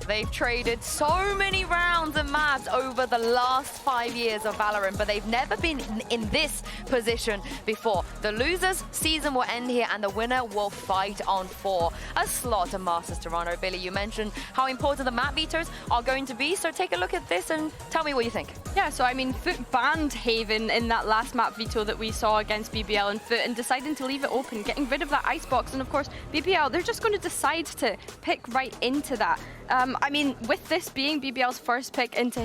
They've traded so many rounds and maps over the last 5 years of Valorant, but they've never been in this position before. The losers' season will end here, and the winner will fight on for a slot of Masters Toronto. Billy, you mentioned how important the map vetoes are going to be, so take a look at this and tell me what you think. Yeah, so I mean, FUT banned Haven in that last map veto that we saw against BBL and FUT, and deciding to leave it open, getting rid of that icebox. And of course, BBL, they're just going to decide to pick right into that. I mean, with this being BBL's first pick into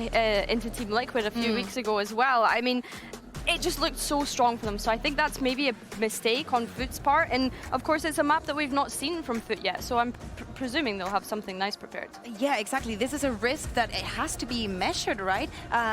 Team Liquid a few weeks ago as well, I mean, it just looked so strong for them. So I think that's maybe a mistake on FUT's part. And of course, it's a map that we've not seen from FUT yet. So I'm presuming they'll have something nice prepared. Yeah, exactly. This is a risk that it has to be measured, right?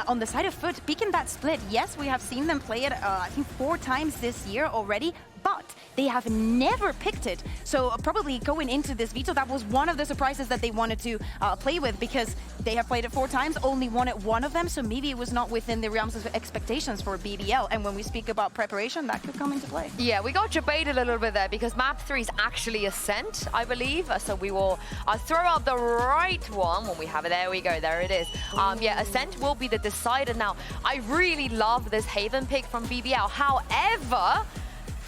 On the side of FUT, picking that split, yes, we have seen them play it, I think 4 times this year already. But they have never picked it. So probably going into this veto, that was one of the surprises that they wanted to play with, because they have played it 4 times, only won it 1 of them. So maybe it was not within the realms of expectations for BBL. And when we speak about preparation, that could come into play. Yeah, we got debated a little bit there because map 3 is actually Ascent, I believe. So we will throw out the right one when we have it. There we go, there it is. Yeah, Ascent will be the decider. Now, I really love this Haven pick from BBL. However,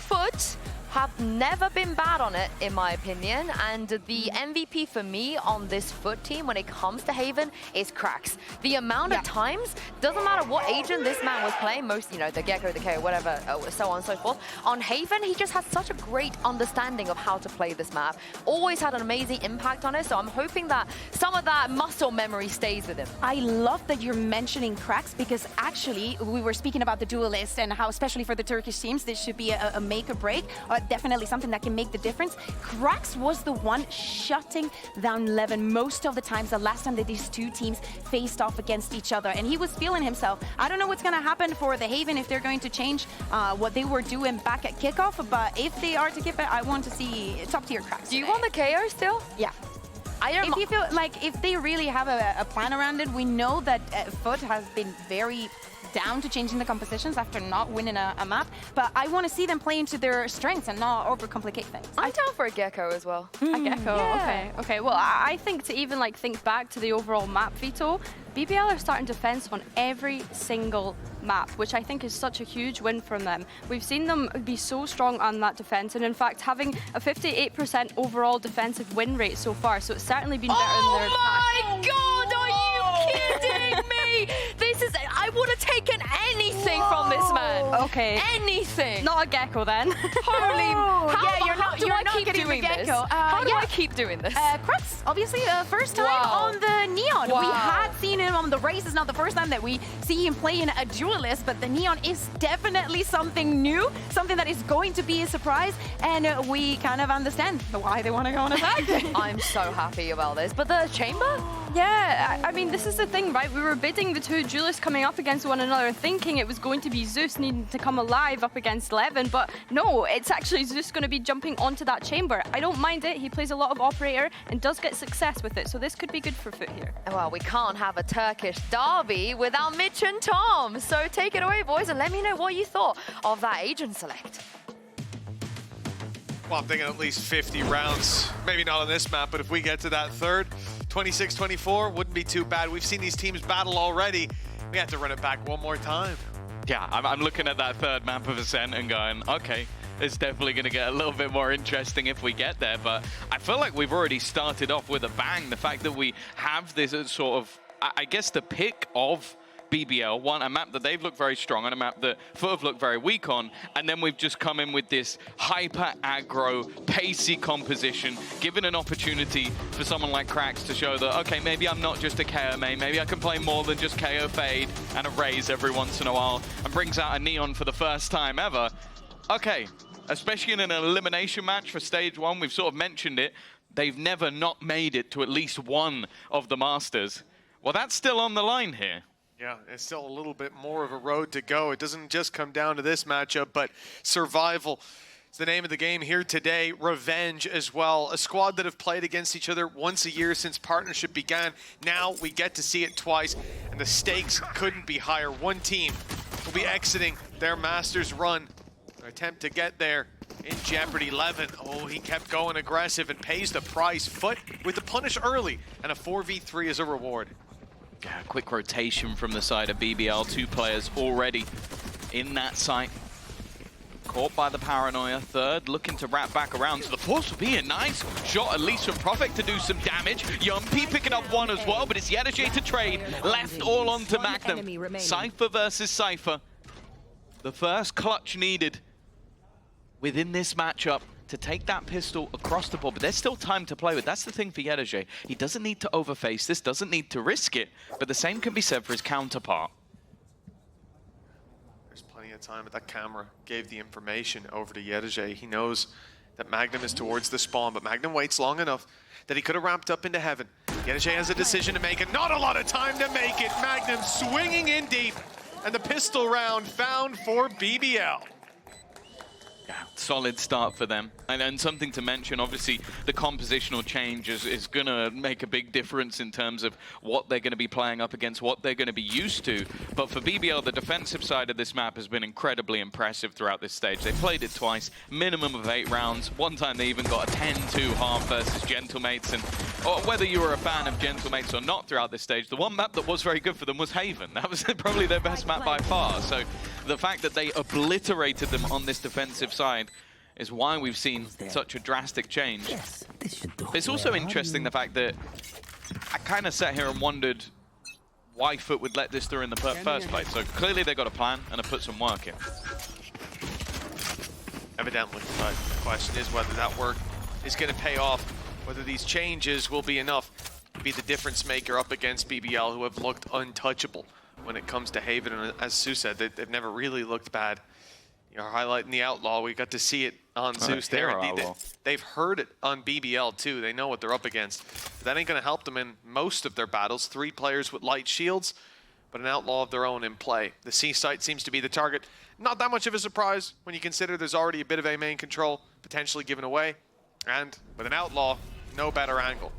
FUT have never been bad on it, in my opinion, and the MVP for me on this FUT team when it comes to Haven is Cracks. The amount of times, doesn't matter what agent this man was playing, most, you know, the Gecko, the KO, whatever, so on and so forth. On Haven, he just has such a great understanding of how to play this map. Always had an amazing impact on it, so I'm hoping that some of that muscle memory stays with him. I love that you're mentioning Cracks, because actually we were speaking about the duelist and how, especially for the Turkish teams, this should be a make or break. Definitely something that can make the difference. Cracks was the one shutting down Levin most of the times the last time that these 2 teams faced off against each other, and he was feeling himself. I don't know what's going to happen for the Haven, if they're going to change what they were doing back at kickoff, but if they are to keep it, I want to see top tier Cracks. Do you want the KO still? Yeah. If you feel like if they really have a plan around it, we know that FUT has been very down to changing the compositions after not winning a map, but I want to see them play into their strengths and not overcomplicate things. I'm down for a Gecko as well. A Gecko, yeah. Okay. Well, I think to even like think back to the overall map veto, BBL are starting defense on every single map, which I think is such a huge win from them. We've seen them be so strong on that defense, and in fact having a 58% overall defensive win rate so far, so it's certainly been better in their attack. Oh my god, are you kidding me? This is, I would have taken anything from this man. Okay. Anything. Not a Gecko then. Holy, how do I keep doing this? How do I keep doing this? Crux, obviously, first time on the Neon. Wow. We had seen him on the race. It's not the first time that we see him playing a duelist, but the Neon is definitely something new, something that is going to be a surprise, and we kind of understand why they want to go on attack. I'm so happy about this. But the chamber? Yeah, I mean, this is the thing, right? We were bidding the 2 duelists coming up against one another, thinking it was going to be Zeus needing to come alive up against Levin, but no, it's actually Zeus going to be jumping onto that chamber. I don't mind it. He plays a lot of operator and does get success with it, so this could be good for FUT here. Well, we can't have a Turkish derby without Mitch and Tom, so take it away, boys, and let me know what you thought of that agent select. Well, I'm thinking at least 50 rounds. Maybe not on this map, but if we get to that third, 26-24, wouldn't be too bad. We've seen these teams battle already. We have to run it back one more time. Yeah, I'm looking at that third map of Ascent and going, okay, it's definitely going to get a little bit more interesting if we get there. But I feel like we've already started off with a bang. The fact that we have this sort of, I guess, the pick of BBL, a map that they've looked very strong on, a map that FUT have looked very weak on, and then we've just come in with this hyper aggro, pacey composition, given an opportunity for someone like Cracks to show that, okay, maybe I'm not just a KO main, maybe I can play more than just KO fade and a raise every once in a while, and brings out a Neon for the first time ever. Okay, especially in an elimination match for stage 1, we've sort of mentioned it, they've never not made it to at least one of the Masters. Well, that's still on the line here. Yeah, it's still a little bit more of a road to go. It doesn't just come down to this matchup, but survival is the name of the game here today. Revenge as well. A squad that have played against each other once a year since partnership began. Now we get to see it twice, and the stakes couldn't be higher. One team will be exiting their Masters run. Their attempt to get there in jeopardy. Levin, oh, he kept going aggressive and pays the price. FUT with the punish early, and a 4v3 as a reward. Yeah, quick rotation from the side of BBL. 2 players already in that site. Caught by the paranoia. Third looking to wrap back around. So the force will be a nice shot, at least from Prophet, to do some damage. Yumpy picking up one as well, but it's Yedajay to trade. Left all onto Magnum. Cypher versus Cypher. The first clutch needed within this matchup to take that pistol across the board, but there's still time to play with. That's the thing for Yedajay. He doesn't need to overface this, doesn't need to risk it, but the same can be said for his counterpart. There's plenty of time, but that camera gave the information over to Yedajay. He knows that Magnum is towards the spawn, but Magnum waits long enough that he could have ramped up into heaven. Yedajay has a decision to make, and not a lot of time to make it. Magnum swinging in deep, and the pistol round found for BBL. Yeah, solid start for them. And something to mention, obviously, the compositional change is going to make a big difference in terms of what they're going to be playing up against, what they're going to be used to. But for BBL, the defensive side of this map has been incredibly impressive throughout this stage. They played it twice, minimum of 8 rounds. One time they even got a 10-2 half versus Gentlemates. And whether you were a fan of Gentlemates or not throughout this stage, the one map that was very good for them was Haven. That was probably their best map by far. So the fact that they obliterated them on this defensive side is why we've seen such a drastic change. It's also interesting the fact that I kind of sat here and wondered why FUT would let this through in the first place. So clearly they got a plan and have put some work in. Evidently, but the question is whether that work is going to pay off, whether these changes will be enough to be the difference maker up against BBL, who have looked untouchable when it comes to Haven. And as Sue said, they've never really looked bad. You're highlighting the Outlaw. We got to see it on Zeus there. They've heard it on BBL too. They know what they're up against. But that ain't going to help them in most of their battles. 3 players with light shields, but an Outlaw of their own in play. The C site seems to be the target. Not that much of a surprise when you consider there's already a bit of A main control potentially given away. And with an Outlaw, no better angle.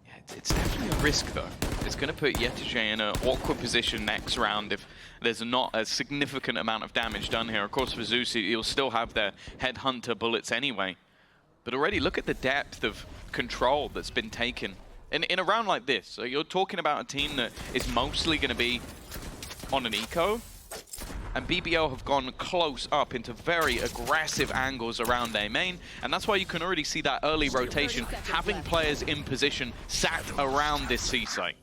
Yeah, it's definitely a risk though. It's going to put Yedajay in an awkward position next round if there's not a significant amount of damage done here. Of course, for Zeus, he'll still have their Headhunter bullets anyway. But already, look at the depth of control that's been taken in a round like this. So you're talking about a team that is mostly going to be on an eco, and BBL have gone close up into very aggressive angles around their main, and that's why you can already see that early rotation, having players in position sat around this C site.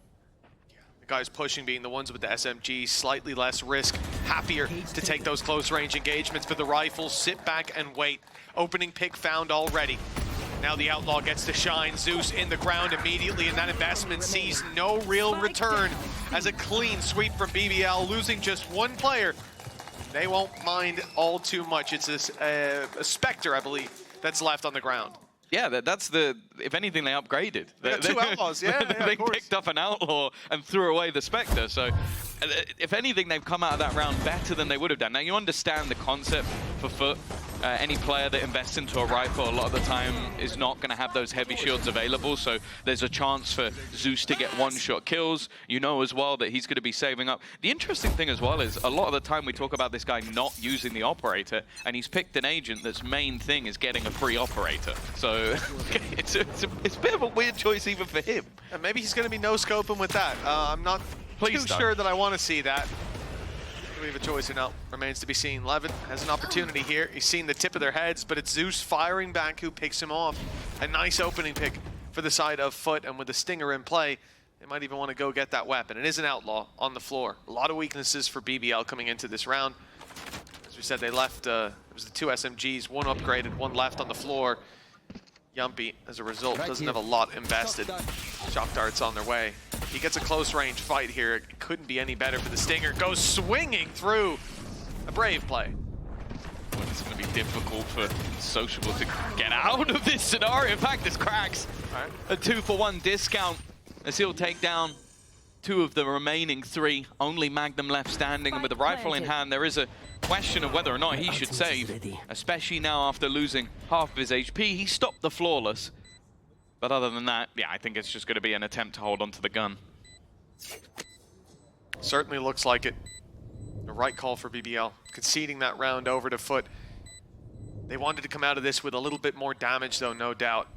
Guys pushing being the ones with the SMG, slightly less risk, happier to take those close range engagements. For the rifles, sit back and wait. Opening pick found already. Now the Outlaw gets to shine. Zeus in the ground immediately, and that investment sees no real return as a clean sweep from BBL, losing just 1 player. They won't mind all too much. It's a Spectre, I believe, that's left on the ground. Yeah, that's the, if anything, they upgraded. They got 2 Outlaws, yeah, they picked up an Outlaw and threw away the Spectre. So, if anything, they've come out of that round better than they would have done. Now, you understand the concept for FUT. Any player that invests into a rifle a lot of the time is not going to have those heavy shields available, so there's a chance for Zeus to get one-shot kills. You know as well that he's going to be saving up. The interesting thing as well is a lot of the time we talk about this guy not using the operator, and he's picked an agent that's main thing is getting a free operator. So it's a bit of a weird choice even for him. And maybe he's going to be no-scoping with that. I'm not too sure that I want to see that. We have a choice or not, remains to be seen. Levin has an opportunity here. He's seen the tip of their heads, but it's Zeus firing back who picks him off. A nice opening pick for the side of FUT, and with the Stinger in play, they might even want to go get that weapon. It is an Outlaw on the floor. A lot of weaknesses for BBL coming into this round. As we said, they left, it was the 2 SMGs, 1 upgraded, 1 left on the floor. Yumpy, as a result, doesn't have a lot invested. Shock darts on their way. He gets a close range fight here. It couldn't be any better for the Stinger. Goes swinging through. A brave play. It's going to be difficult for Sociable to get out of this scenario. In fact, this cracks. Right. A 2-for-1 discount as he'll take down 2 of the remaining 3. Only Magnum left standing, and with the rifle in hand, there is a question of whether or not he should save, especially now after losing half of his HP. He stopped the flawless. But other than that, yeah, I think it's just going to be an attempt to hold onto the gun. Certainly looks like it. The right call for BBL. Conceding that round over to FUT. They wanted to come out of this with a little bit more damage, though, no doubt.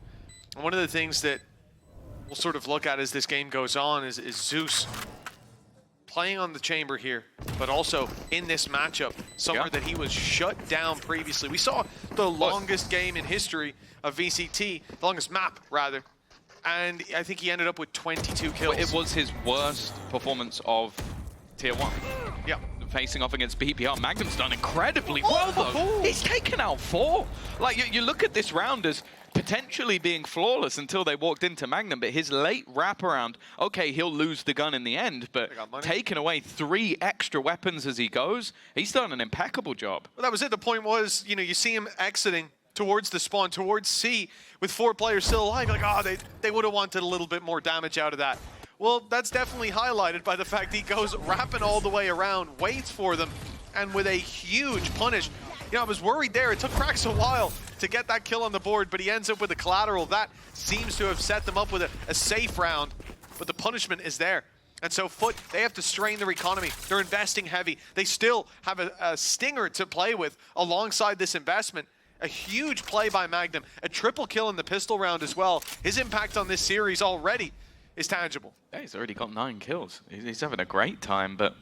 And one of the things that we'll sort of look at as this game goes on is Zeus playing on the chamber here, but also in this matchup, somewhere that he was shut down previously. We saw the longest game in history of VCT, the longest map, rather, and I think he ended up with 22 kills. It was his worst performance of Tier 1. Yeah. Facing off against BBL. Magnum's done incredibly well, though. He's taken out 4. Like, you look at this round as potentially being flawless until they walked into Magnum, but his late wraparound, okay, he'll lose the gun in the end, but taking away 3 extra weapons as he goes, he's done an impeccable job. Well, that was it. The point was, you know, you see him exiting towards the spawn, towards C, with 4 players still alive. Like, oh, they would have wanted a little bit more damage out of that. Well, that's definitely highlighted by the fact he goes wrapping all the way around, waits for them, and with a huge punish. You know, I was worried there. It took Krax a while to get that kill on the board, but he ends up with a collateral. That seems to have set them up with a safe round, but the punishment is there. And so FUT, they have to strain their economy. They're investing heavy. They still have a stinger to play with alongside this investment. A huge play by Magnum, a triple kill in the pistol round as well. His impact on this series already is tangible. Yeah, he's already got 9 kills. He's having a great time, but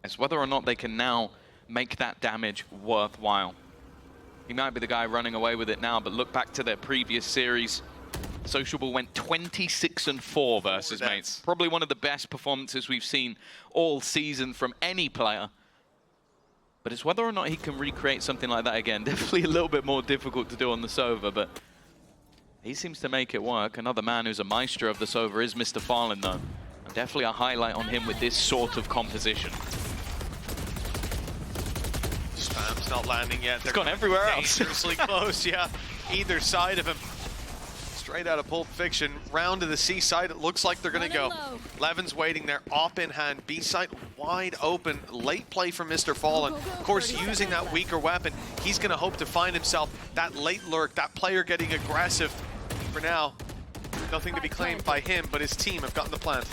it's whether or not they can now make that damage worthwhile. He might be the guy running away with it now, but look back to their previous series. Sociable went 26-4 versus mates. Probably one of the best performances we've seen all season from any player. But it's whether or not he can recreate something like that again. Definitely a little bit more difficult to do on the Sova, but he seems to make it work. Another man who's a maestro of the Sova is Mr. Fallen, though. And definitely a highlight on him with this sort of composition. Spam's not landing yet. They're gone everywhere else. Dangerously close, yeah. Either side of him. Straight out of Pulp Fiction. Round to the C side, it looks like they're going to go. Levin's waiting there, op in hand. B side wide open. Late play from Mr. Fallen. Of course, using that weaker weapon, he's going to hope to find himself that late lurk, that player getting aggressive. For now, nothing to be claimed by him, but his team have gotten the plant.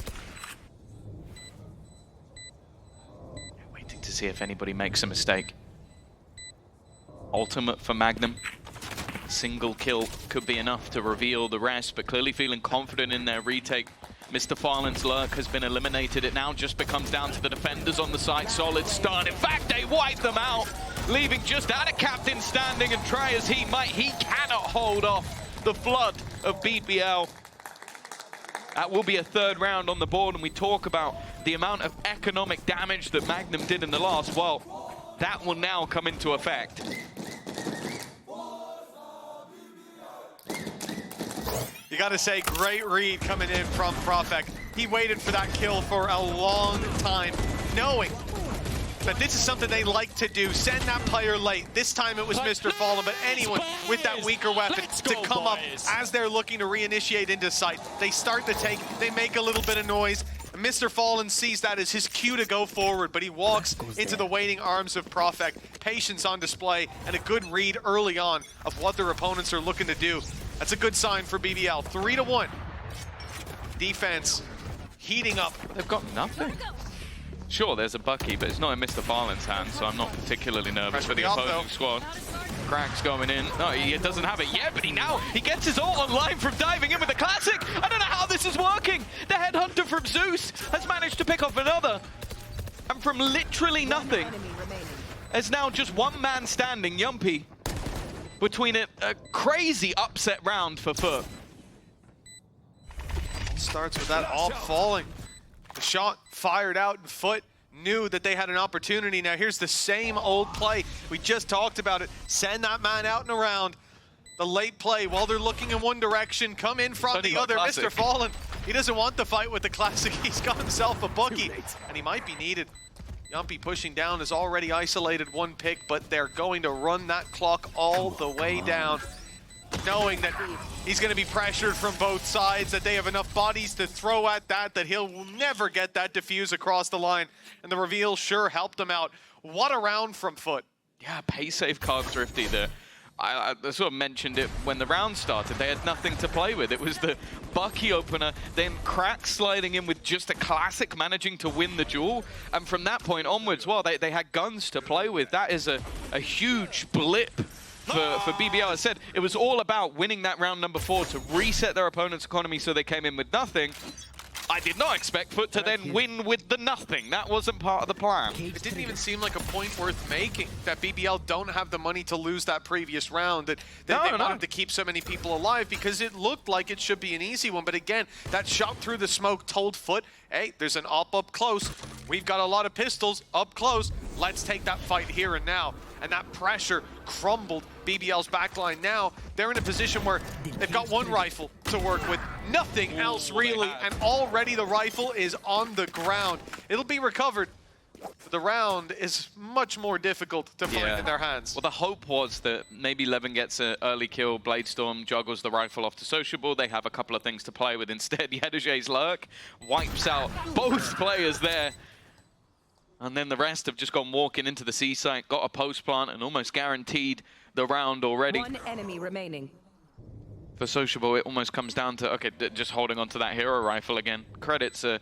Waiting to see if anybody makes a mistake. Ultimate for Magnum. Single kill could be enough to reveal the rest, but clearly feeling confident in their retake. Mr. Fallen's lurk has been eliminated. It now just becomes down to the defenders on the side. Solid stun. In fact, they wipe them out, leaving just out a captain standing, and try as he might, he cannot hold off the flood of BBL. That will be a 3rd round on the board, and we talk about the amount of economic damage that Magnum did in the last. Well, that will now come into effect. You gotta say, great read coming in from Profek. He waited for that kill for a long time, knowing that this is something they like to do. Send that player late. This time it was Mr. Fallen, but anyone with that weaker weapon to come up as they're looking to reinitiate into sight. They start the take, they make a little bit of noise. And Mr. Fallen sees that as his cue to go forward, but he walks into the waiting arms of Profek. Patience on display and a good read early on of what their opponents are looking to do. That's a good sign for BBL. 3-1. Defense heating up. They've got nothing. Sure, there's a Bucky, but it's not in Mr. Farland's hands, so I'm not particularly nervous for the opposing squad. Krax going in. No, he doesn't have it yet, but he gets his ult online from diving in with the classic. I don't know how this is working. The headhunter from Zeus has managed to pick off another. And from literally nothing, there's now just one man standing, Yumpy, between a crazy upset round for FUT. Starts with that all falling. The shot fired out, and FUT knew that they had an opportunity. Now here's the same old play. We just talked about it. Send that man out and around. The late play while they're looking in one direction, come in from the other. Mr. Fallen, he doesn't want the fight with the classic. He's got himself a Bucky, and he might be needed. Yumpy pushing down has already isolated one pick, but they're going to run that clock all the way down, knowing that he's going to be pressured from both sides, that they have enough bodies to throw at that he'll never get that diffuse across the line. And the reveal sure helped him out. What a round from FUT. Yeah, pay safe card thrifty there. I sort of mentioned it when the round started. They had nothing to play with. It was the Bucky opener, then Krax sliding in with just a classic, managing to win the duel. And from that point onwards, well, they had guns to play with. That is a huge blip for BBL. I said it was all about winning that round number 4 to reset their opponent's economy so they came in with nothing. I did not expect FUT to then win with the nothing. That wasn't part of the plan. It didn't even seem like a point worth making, that BBL don't have the money to lose that previous round, that they wanted to keep so many people alive because it looked like it should be an easy one. But again, that shot through the smoke told FUT, hey, there's an op up close. We've got a lot of pistols up close. Let's take that fight here and now. And that pressure crumbled BBL's backline. Now they're in a position where they've got one rifle to work with, nothing else really, and already the rifle is on the ground. It'll be recovered. The round is much more difficult to find in their hands. Well, the hope was that maybe Levin gets an early kill, Bladestorm juggles the rifle off to Sociable, they have a couple of things to play with. Instead, Yedajay's lurk wipes out both players there. And then the rest have just gone walking into the C site, got a post plant, and almost guaranteed the round already. One enemy remaining. For Sociable, it almost comes down to, okay, just holding on to that hero rifle again. Credits are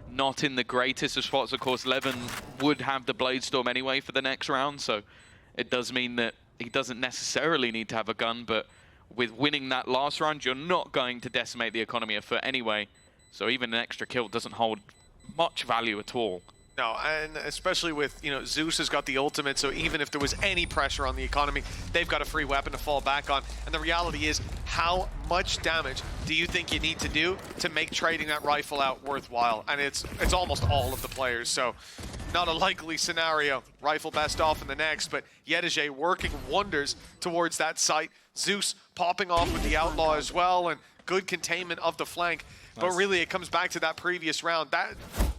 not in the greatest of spots. Of course, Levin would have the Bladestorm anyway for the next round, so it does mean that he doesn't necessarily need to have a gun, but with winning that last round, you're not going to decimate the economy of FUT anyway, so even an extra kill doesn't hold much value at all. No, and especially with, Zeus has got the ultimate, so even if there was any pressure on the economy, they've got a free weapon to fall back on. And the reality is, how much damage do you think you need to do to make trading that rifle out worthwhile? And it's almost all of the players, so not a likely scenario. Rifle best off in the next, but Yedajay working wonders towards that site. Zeus popping off with the Outlaw as well, and good containment of the flank. Nice. But really, it comes back to that previous round.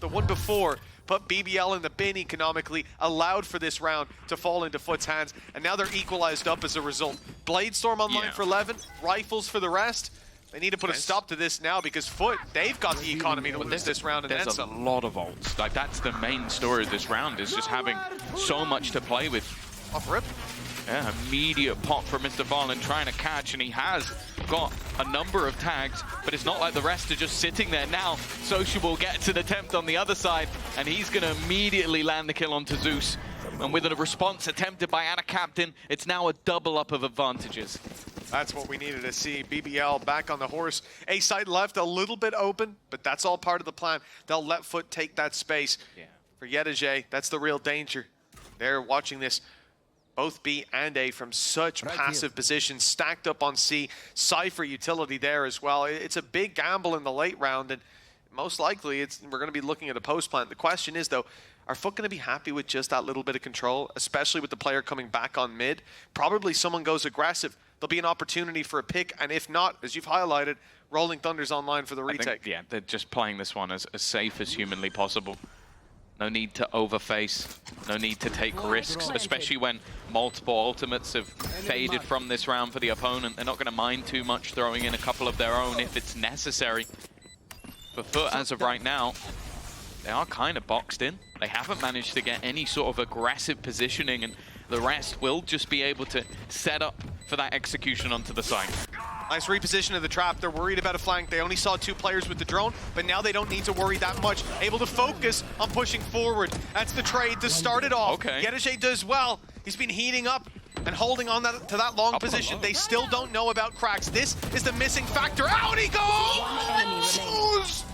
The one before put BBL in the bin economically, allowed for this round to fall into FUT's hands, and now they're equalized up as a result. Bladestorm online for 11, rifles for the rest. They need to put a stop to this now because FUT, they've got the economy to lose this round and then some. There's a lot of ults. Like, that's the main story of this round, is just having so much to play with. Off rip. Yeah, immediate pop from Mr. Fallen trying to catch, and he has got a number of tags, but it's not like the rest are just sitting there now. Sociable gets an attempt on the other side, and he's going to immediately land the kill onto Zeus. And with a response attempted by Anna Captain, it's now a double up of advantages. That's what we needed to see. BBL back on the horse. A side left a little bit open, but that's all part of the plan. They'll let FUT take that space. Yeah. For Yedajay, that's the real danger. They're watching this. Both B and A from such passive positions, stacked up on C. Cypher utility there as well. It's a big gamble in the late round, and most likely we're going to be looking at a post plant. The question is, though, are FUT going to be happy with just that little bit of control, especially with the player coming back on mid? Probably someone goes aggressive. There'll be an opportunity for a pick, and if not, as you've highlighted, Rolling Thunder's online for the retake. Yeah, they're just playing this one as safe as humanly possible. No need to overface, no need to take risks, especially when multiple ultimates have faded from this round for the opponent. They're not going to mind too much throwing in a couple of their own if it's necessary. For FUT, as of right now, they are kind of boxed in. They haven't managed to get any sort of aggressive positioning, and the rest will just be able to set up for that execution onto the side. Nice reposition of the trap. They're worried about a flank. They only saw 2 players with the drone, but now they don't need to worry that much. Able to focus on pushing forward. That's the trade to start it off. Okay. Yedajay does well. He's been heating up and holding on to that long position. They still don't know about cracks. This is the missing factor. Out he goes!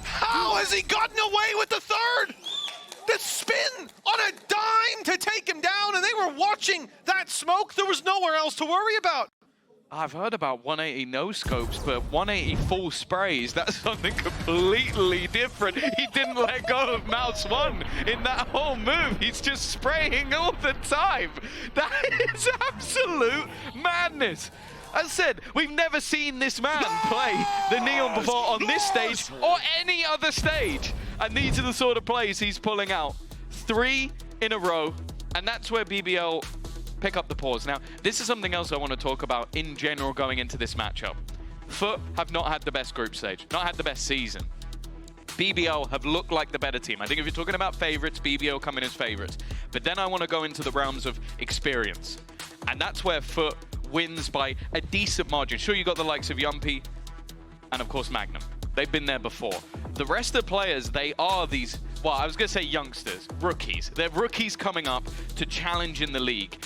How has he gotten away with the third? The spin on a dime to take him down, and they were watching that smoke. There was nowhere else to worry about. I've heard about 180 no-scopes, but 180 full sprays, that's something completely different. He didn't let go of mouse 1 in that whole move. He's just spraying all the time. That is absolute madness. As I said, we've never seen this man play the Neon before on this stage or any other stage. And these are the sort of plays he's pulling out. 3 in a row, and that's where BBL pick up the pause. Now, this is something else I want to talk about in general going into this matchup. FUT have not had the best group stage, not had the best season. BBL have looked like the better team. I think if you're talking about favorites, BBL come in as favorites. But then I want to go into the realms of experience. And that's where FUT wins by a decent margin. Sure, you got the likes of Yumpy and, of course, Magnum. They've been there before. The rest of the players, they are these, well, I was going to say youngsters, rookies. They're rookies coming up to challenge in the league.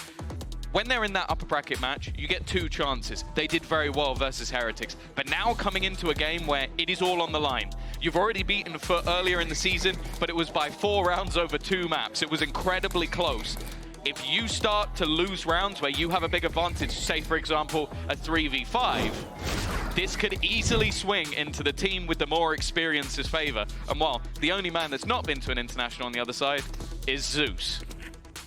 when they're in that upper bracket match, you get 2 chances. They did very well versus Heretics. But now coming into a game where it is all on the line. You've already beaten FUT earlier in the season, but it was by 4 rounds over 2 maps. It was incredibly close. If you start to lose rounds where you have a big advantage, say for example, a 3v5, this could easily swing into the team with the more experience's favor. And while the only man that's not been to an international on the other side is Zeus.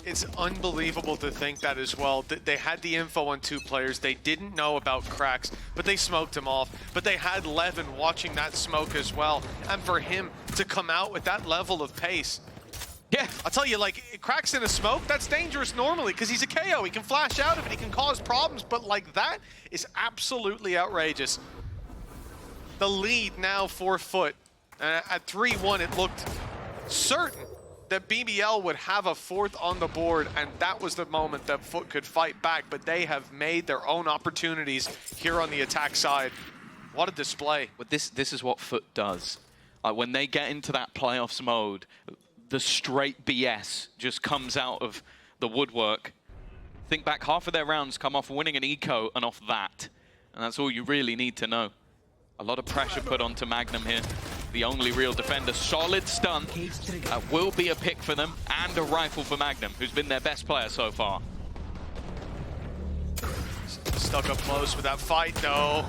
It's unbelievable to think that as well. They had the info on 2 players. They didn't know about Cracks, but they smoked him off. But they had Levin watching that smoke as well. And for him to come out with that level of pace, yeah, I'll tell you, like, Cracks in a smoke, that's dangerous normally because he's a KO. He can flash out of it, he can cause problems, but like that is absolutely outrageous. The lead now for FUT. At 3-1, it looked certain that BBL would have a 4th on the board, and that was the moment that FUT could fight back, but they have made their own opportunities here on the attack side. What a display. But this is what FUT does. When they get into that playoffs mode, the straight BS just comes out of the woodwork. Think back, half of their rounds come off winning an eco and off that. And that's all you really need to know. A lot of pressure put onto Magnum here. The only real defender. Solid stun. Will be a pick for them, and a rifle for Magnum, who's been their best player so far. Stuck up close with that fight, though.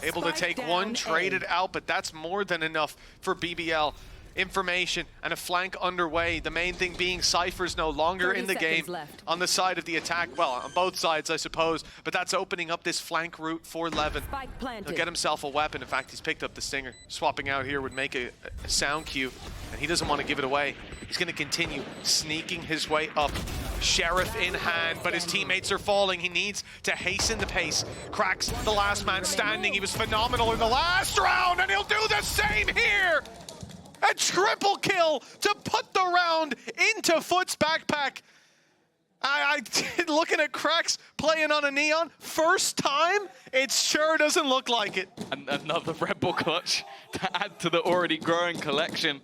Able to take one, traded out, but that's more than enough for BBL. Information and a flank underway. The main thing being Cypher's no longer in the game on the side of the attack. Well, on both sides, I suppose, but that's opening up this flank route for Levin. He'll get himself a weapon. In fact, he's picked up the Stinger. Swapping out here would make a sound cue, and he doesn't want to give it away. He's going to continue sneaking his way up. Sheriff in hand, but his teammates are falling. He needs to hasten the pace. Cracks, the last man standing. He was phenomenal in the last round, and he'll do the same here. A triple kill to put the round into FUT's backpack. Looking at Cracks playing on a Neon, first time, it sure doesn't look like it. And another Red Bull clutch to add to the already growing collection.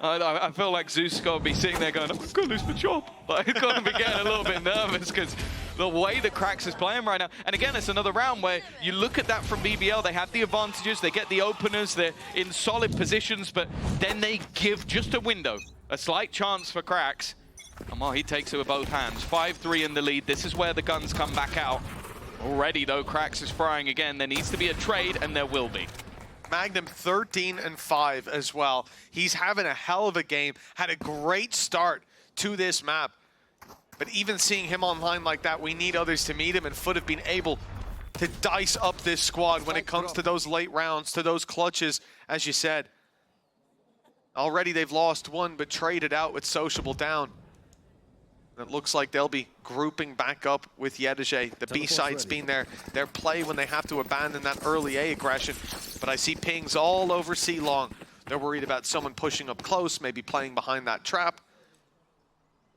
I feel like Zeus got to be sitting there going, I'm going to lose my job. Like, he's got to be getting a little bit nervous because the way that Cracks is playing right now. And again, it's another round where you look at that from BBL, they have the advantages, they get the openers, they're in solid positions, but then they give just a window, a slight chance for Cracks. And well, he takes it with both hands. 5-3 in the lead. This is where the guns come back out. Already, though, Cracks is frying again. There needs to be a trade, and there will be. Magnum 13-5 as well. He's having a hell of a game. Had a great start to this map. But even seeing him online like that, we need others to meet him, and FUT have been able to dice up this squad when it comes to those late rounds, to those clutches, as you said. Already they've lost one, but traded out with Sociable down. And it looks like they'll be grouping back up with Yedege. The B-side's been their play when they have to abandon that early A aggression. But I see pings all over C-Long. They're worried about someone pushing up close, maybe playing behind that trap.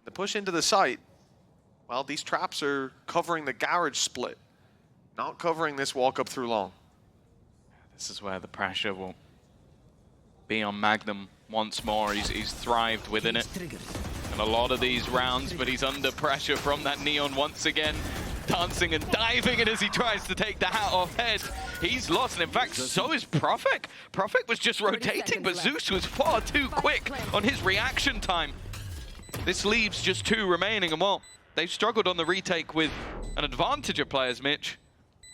The push into the site, well, these traps are covering the garage split, not covering this walk up through long. This is where the pressure will be on Magnum once more. He's thrived within it. And a lot of these rounds, but he's under pressure from that Neon once again. Dancing and diving, and as he tries to take the hat off head, he's lost. And in fact, so is Prophet. Prophet was just rotating, but Zeus was far too quick on his reaction time. This leaves just 2 remaining, and well, they've struggled on the retake with an advantage of players, Mitch.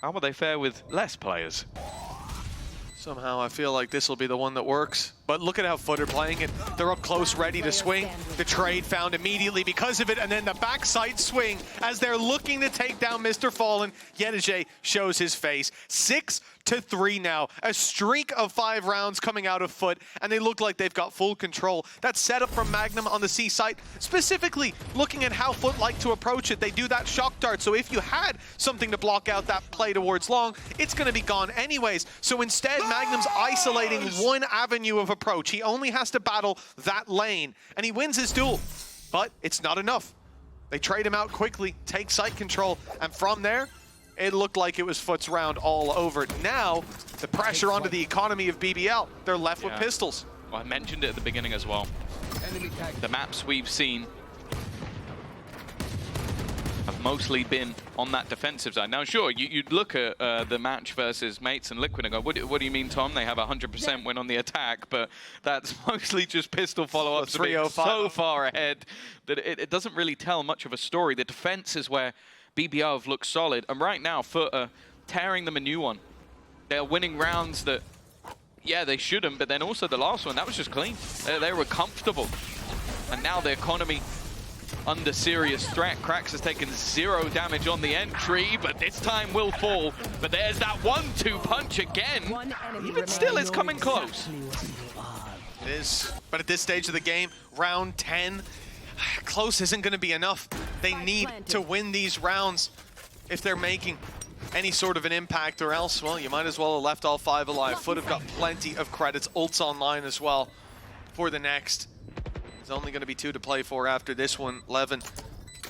How will they fare with less players? Somehow I feel like this will be the one that works. But look at how FUT are playing it. They're up close, ready to swing. The trade found immediately because of it, and then the backside swing as they're looking to take down Mr. Fallen. Yedege shows his face. 6-3 now. A streak of 5 rounds coming out of FUT, and they look like they've got full control. That setup from Magnum on the C site, specifically looking at how FUT like to approach it. They do that shock dart, so if you had something to block out that play towards long, it's going to be gone anyways. So instead, Magnum's isolating one avenue of approach. He only has to battle that lane, and he wins his duel. But it's not enough. They trade him out quickly, take site control, and from there, it looked like it was FUT's round all over. Now, the pressure onto the economy of BBL. They're left with pistols. Well, I mentioned it at the beginning as well. The maps we've seen have mostly been on that defensive side. Now, sure, you'd look at the match versus Mates and Liquid and go, what do you mean, Tom? They have 100% win on the attack, but that's mostly just pistol follow-ups being so far ahead that it doesn't really tell much of a story. The defense is where BBL have looked solid, and right now, FUT are tearing them a new one. They're winning rounds that, yeah, they shouldn't, but then also the last one, that was just clean. They were comfortable. And now the economy under serious threat. Krax has taken 0 damage on the entry, but this time will fall. But there's that 1-2 punch again. Even still, it's coming close. It is, but at this stage of the game, round 10, close isn't going to be enough. They need to win these rounds if they're making any sort of an impact, or else, well, you might as well have left all 5 alive. FUT have got plenty of credits. Ult's online as well for the next. There's only going to be 2 to play for after this one. Levin,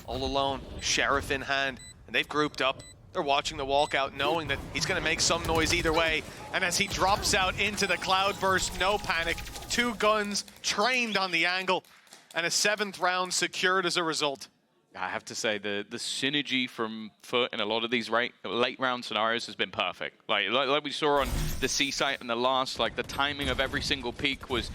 all alone, Sheriff in hand, and they've grouped up. They're watching the walkout, knowing that he's going to make some noise either way. And as he drops out into the cloudburst, no panic. 2 guns trained on the angle, and a 7th round secured as a result. I have to say, the synergy from FUT in a lot of these late round scenarios has been perfect. Like we saw on the C site in the last, like the timing of every single peak was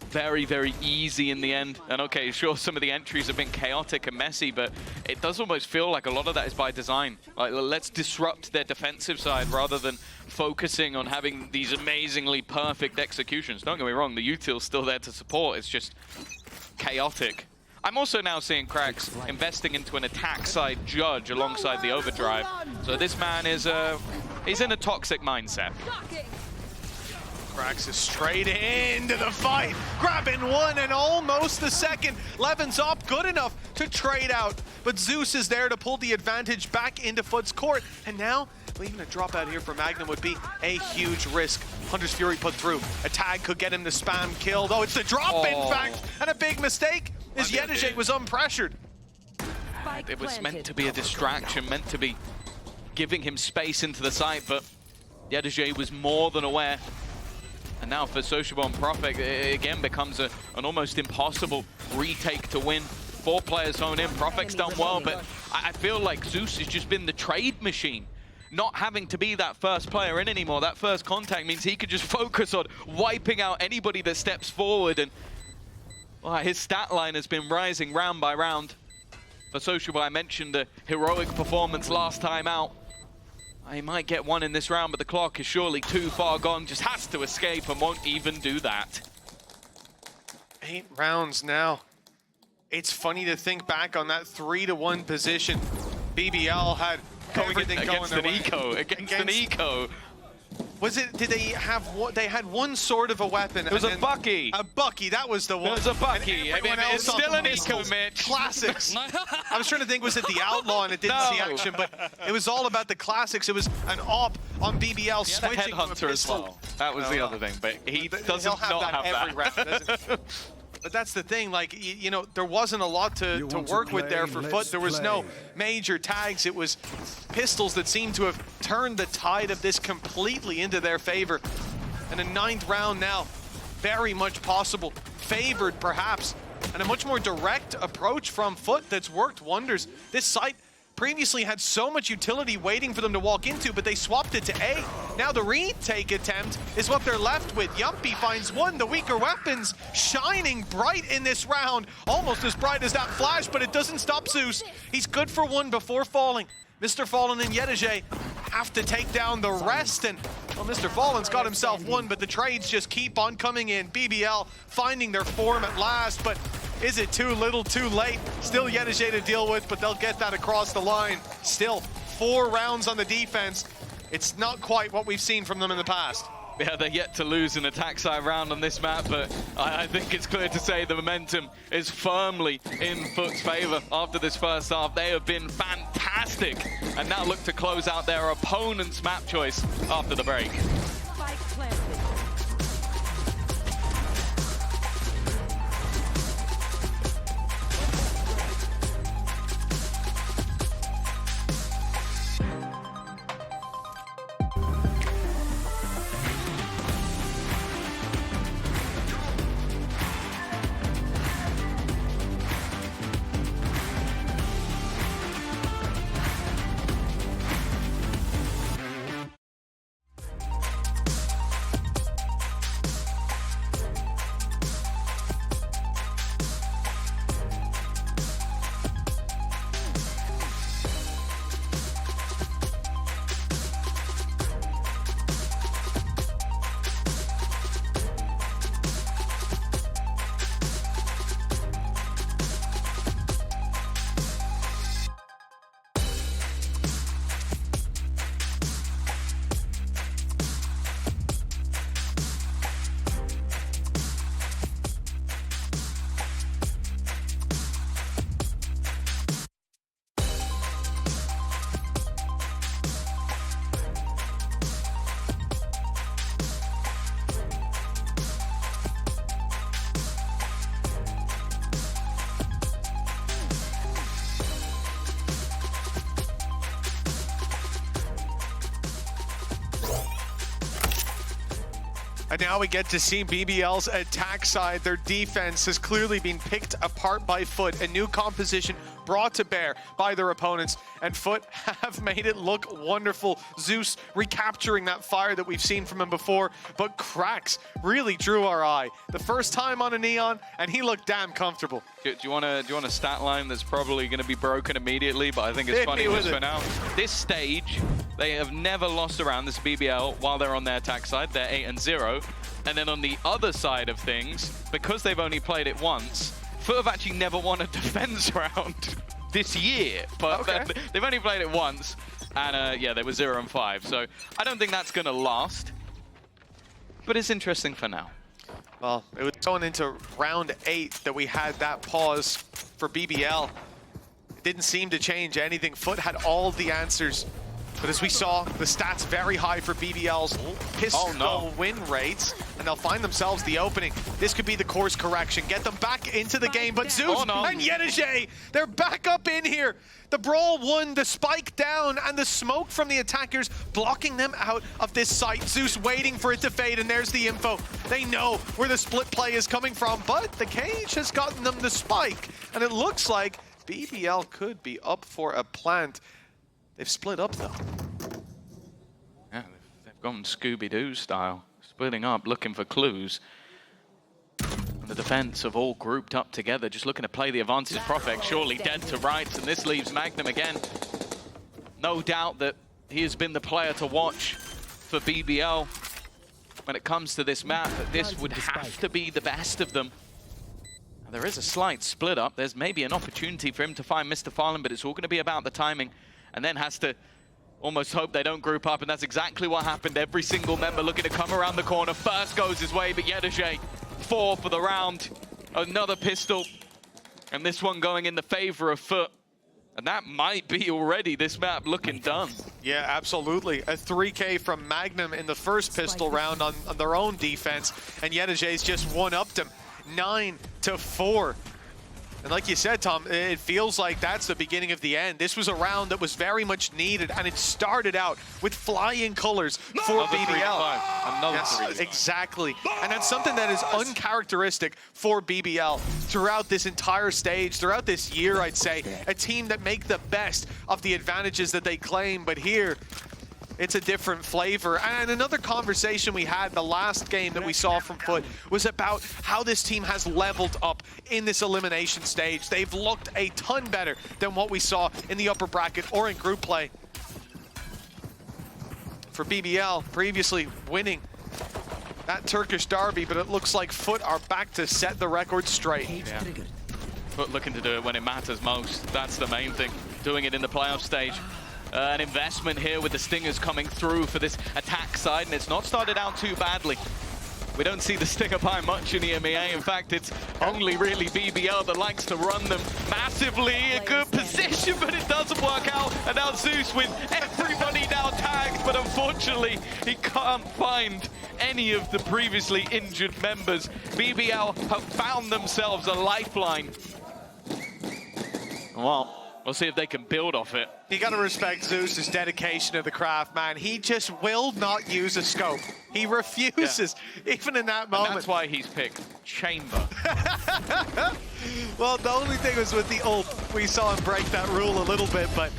very, very easy in the end. And okay, sure, some of the entries have been chaotic and messy, but it does almost feel like a lot of that is by design. Like, let's disrupt their defensive side rather than focusing on having these amazingly perfect executions. Don't get me wrong, the util's still there to support. It's just chaotic. I'm also now seeing Krax investing into an attack side judge alongside the overdrive. So this man is he's in a toxic mindset. Krax is straight into the fight, grabbing 1 and almost the 2nd. Levin's up, good enough to trade out, but Zeus is there to pull the advantage back into FUT's court. And now, even a drop out here for Magnum would be a huge risk. Hunter's Fury put through. A tag could get him to spam killed. Oh, it's the drop, in fact, and a big mistake as Yedije was unpressured. It was meant to be a distraction, meant to be giving him space into the site, but Yedije was more than aware. And now for Sociable and Prophet, it again becomes an almost impossible retake to win. 4 players hone in. Prophet's done well, but I feel like Zeus has just been the trade machine. Not having to be that first player in anymore. That first contact means he could just focus on wiping out anybody that steps forward. And well, his stat line has been rising round by round. For Sociable, I mentioned the heroic performance last time out. He might get 1 in this round, but the clock is surely too far gone. Just has to escape and won't even do that. 8 rounds now. It's funny to think back on that 3-1 position. BBL had everything going their way. Against an eco. Was it, did they have what? They had one sort of a weapon. It was a Bucky. A Bucky, that was the one. It was a Bucky. I mean, it's still an eco, Mitch. Classics. I was trying to think, was it the Outlaw and it didn't see action, but it was all about the classics. It was an op on BBL switching to a Headhunter as well. That was the other thing, but he doesn't have not have every that. round, doesn't he? But that's the thing, like, you know, there wasn't a lot to work with there for FUT. There was no major tags. It was pistols that seemed to have turned the tide of this completely into their favor. And a 9th round now, very much possible. Favored, perhaps. And a much more direct approach from FUT that's worked wonders. This site previously had so much utility waiting for them to walk into, but they swapped it to A. Now the retake attempt is what they're left with. Yumpy finds 1, the weaker weapons shining bright in this round. Almost as bright as that flash, but it doesn't stop Zeus. He's good for 1 before falling. Mr. Fallen and Yedije have to take down the rest, and well, Mr. Fallen's got himself 1, but the trades just keep on coming in. BBL finding their form at last, but is it too little, too late? Still Yedije to deal with, but they'll get that across the line. Still 4 rounds on the defense. It's not quite what we've seen from them in the past. Yeah, they're yet to lose an attack side round on this map, but I think it's clear to say the momentum is firmly in FUT's favor after this first half. They have been fantastic, and now look to close out their opponent's map choice after the break. And now we get to see BBL's attack side. Their defense has clearly been picked apart by FUT. A new composition brought to bear by their opponents. And FUT have made it look wonderful. Zeus recapturing that fire that we've seen from him before. But Krax really drew our eye. The first time on a Neon, and he looked damn comfortable. Do you want a stat line that's probably going to be broken immediately, but I think it's funny just for now. This stage, they have never lost around this BBL while they're on their attack side. They're 8-0. And then on the other side of things, because they've only played it once, FUT have actually never won a defense round this year. But they've only played it once. And yeah, they were 0-5. So I don't think that's going to last. But it's interesting for now. Well, it was going into round 8 that we had that pause for BBL. It didn't seem to change anything. FUT had all the answers. But as we saw, the stats very high for BBL's pistol win rates, and they'll find themselves the opening. This could be the course correction, get them back into the game, but Zeus and Yedajay, they're back up in here. The brawl won, the spike down, and the smoke from the attackers blocking them out of this site. Zeus waiting for it to fade, and there's the info. They know where the split play is coming from, but the cage has gotten them the spike, and it looks like BBL could be up for a plant. They've split up, though. Yeah, they've gone Scooby-Doo style, splitting up, looking for clues. And the defense have all grouped up together, just looking to play the advantage. Prophet surely dead to rights, and this leaves Magnum again. No doubt that he has been the player to watch for BBL when it comes to this map, but this would have to be the best of them. Now, there is a slight split up. There's maybe an opportunity for him to find Mr. Fallen, but it's all going to be about the timing. And then has to almost hope they don't group up, and that's exactly what happened. Every single member looking to come around the corner. First goes his way, but Yedajay, 4 for the round. Another pistol, and this one going in the favor of FUT. And that might be already this map looking done. Yeah, absolutely. A 3K from Magnum in the first pistol round on their own defense, and Yedajay's just one-upped him, 9-4. And like you said, Tom, it feels like that's the beginning of the end. This was a round that was very much needed, and it started out with flying colors for BBL. Yes, exactly. And that's something that is uncharacteristic for BBL throughout this entire stage, throughout this year, I'd say. A team that make the best of the advantages that they claim, but here, it's a different flavor. And another conversation we had the last game that we saw from FUT was about how this team has leveled up in this elimination stage. They've looked a ton better than what we saw in the upper bracket or in group play. For BBL, previously winning that Turkish derby, but it looks like FUT are back to set the record straight. Yeah. FUT looking to do it when it matters most. That's the main thing, doing it in the playoff stage. An investment here with the Stingers coming through for this attack side, and it's not started out too badly. We don't see the Stinger Pie much in EMEA. In fact, it's only really BBL that likes to run them massively. A good position, but it doesn't work out. And now Zeus with everybody now tagged, but unfortunately, he can't find any of the previously injured members. BBL have found themselves a lifeline. Well, we'll see if they can build off it. You gotta respect Zeus's dedication to the craft, man. He just will not use a scope. He refuses, even in that moment. And that's why he's picked Chamber. Well, the only thing was with the ult, we saw him break that rule a little bit, but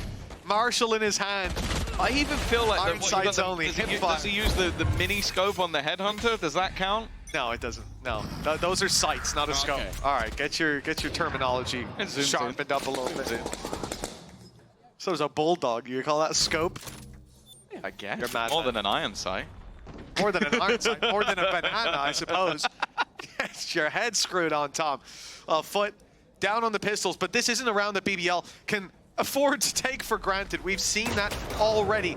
Marshall in his hand. I even feel like Iron sights only. Does he use the mini scope on the headhunter? Does that count? No, it doesn't. No, those are sights, not a scope. All right, get your terminology sharpened up a little bit. So there's a bulldog. You call that a scope? Yeah, I guess. You're mad, more man. than an iron sight. More than an iron sight. More than a banana, I suppose. Get your head screwed on, Tom. FUT down on the pistols, but this isn't a round that BBL can afford to take for granted. We've seen that already.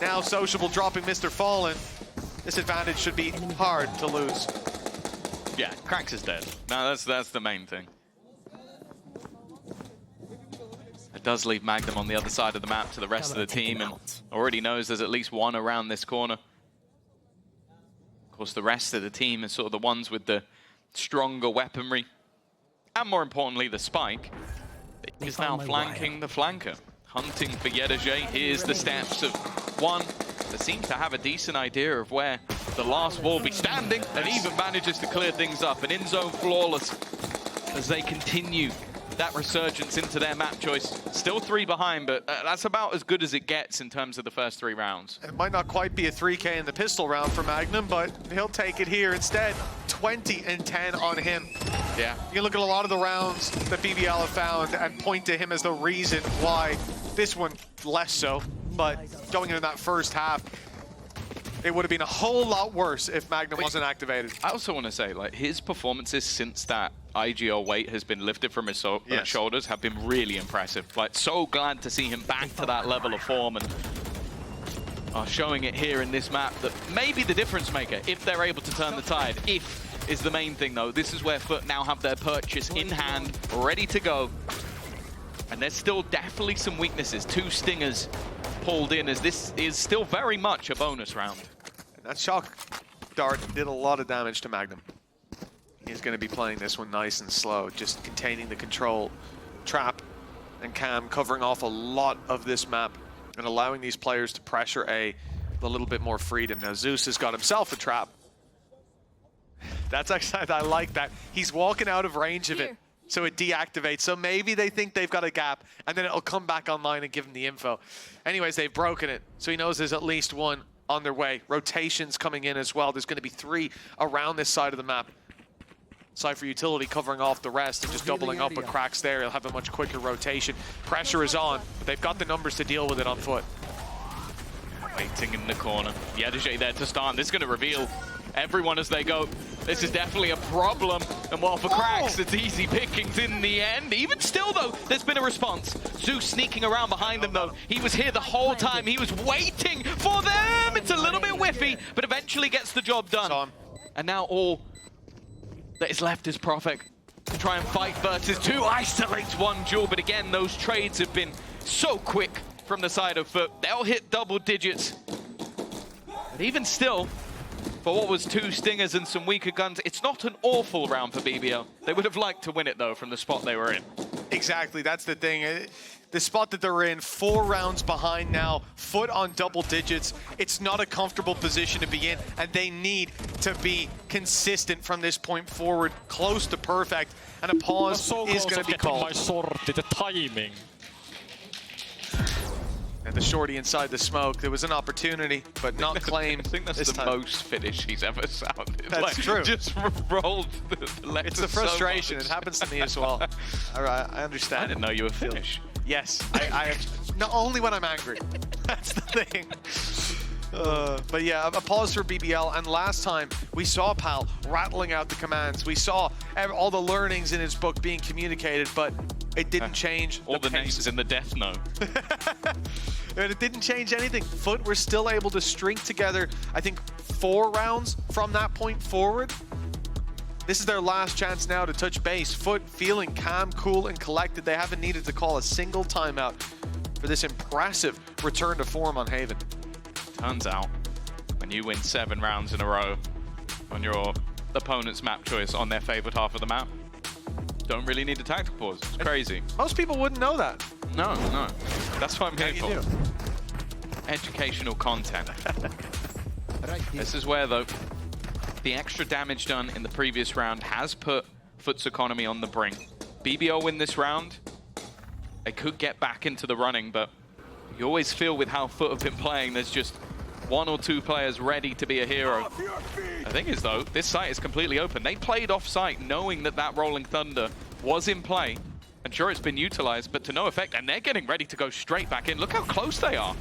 Now Sociable dropping Mr. Fallen. This advantage should be hard to lose. Yeah, Krax is dead. No, that's the main thing. It does leave Magnum on the other side of the map to the rest of the team, and already knows there's at least one around this corner. Of course, the rest of the team is sort of the ones with the stronger weaponry, and more importantly, the spike. Is now flanking the flanker, hunting for Yedajay. Here's the steps of one that seems to have a decent idea of where the last ball be standing and even manages to clear things up. And in-zone flawless as they continue that resurgence into their map choice. Still 3 behind, but that's about as good as it gets in terms of the first 3 rounds. It might not quite be a 3K in the pistol round for Magnum, but he'll take it here instead. 20 and 10 on him. Yeah. You can look at a lot of the rounds that BBL have found and point to him as the reason why. This one, less so, but going into that first half, it would have been a whole lot worse if Magnum wasn't activated. I also want to say, like, his performances since that IGL weight has been lifted from his shoulders have been really impressive. Like, so glad to see him back to that level of form and showing it here in this map that may be the difference maker if they're able to turn the tide. If is the main thing, though. This is where FUT now have their purchase in hand, ready to go. And there's still definitely some weaknesses. 2 stingers pulled in, as this is still very much a bonus round. And that shock dart did a lot of damage to Magnum. He's going to be playing this one nice and slow, just containing the control. Trap and Cam covering off a lot of this map and allowing these players to pressure A with a little bit more freedom. Now Zeus has got himself a trap. That's actually, I like that. He's walking out of range of it, so it deactivates. So maybe they think they've got a gap, and then it'll come back online and give him the info. Anyways, they've broken it, so he knows there's at least one on their way. Rotations coming in as well. There's going to be 3 around this side of the map. Cypher Utility covering off the rest and just doubling up with Cracks there. He'll have a much quicker rotation. Pressure is on, but they've got the numbers to deal with it on FUT. Waiting in the corner. Yedije there to start. This is going to reveal everyone as they go. This is definitely a problem. And while for Cracks, it's easy pickings in the end. Even still, though, there's been a response. Zeus sneaking around behind them, though. He was here the whole time. He was waiting for them. It's a little bit whiffy, but eventually gets the job done. And now all that is left is Prophet to try and fight versus 2. Isolates 1 duel, but again, those trades have been so quick from the side of FUT. They'll hit double digits. But even still, for what was 2 stingers and some weaker guns, it's not an awful round for BBL. They would have liked to win it, though, from the spot they were in. Exactly, that's the thing. The spot that they're in, 4 rounds behind now, FUT on double digits. It's not a comfortable position to be in, and they need to be consistent from this point forward, close to perfect, and a pause is going to be called. The timing. And the shorty inside the smoke. There was an opportunity, but not claimed. I think that's the most finish he's ever sounded. That's like, true. Just rolled the legs. It's the frustration. It happens to me as well. All right, I understand. I didn't know you were Finnish. Yes, I not only when I'm angry. That's the thing. But yeah, a pause for BBL. And last time we saw Pal rattling out the commands. We saw all the learnings in his book being communicated, but it didn't change. All the names in the death note. And it didn't change anything. FUT were still able to string together, I think, 4 rounds from that point forward. This is their last chance now to touch base. FUT feeling calm, cool, and collected. They haven't needed to call a single timeout for this impressive return to form on Haven. Turns out, when you win 7 rounds in a row on your opponent's map choice on their favorite half of the map, don't really need a tactical pause. It's crazy. Most people wouldn't know that. No. That's what I'm here for. Do. Educational content. This is where, though, the extra damage done in the previous round has put FUT's economy on the brink. BBL win this round, they could get back into the running, but you always feel with how FUT have been playing, there's just 1 or 2 players ready to be a hero. The thing is, though, this site is completely open. They played off-site knowing that that Rolling Thunder was in play. And sure, it's been utilized, but to no effect, and they're getting ready to go straight back in. Look how close they are.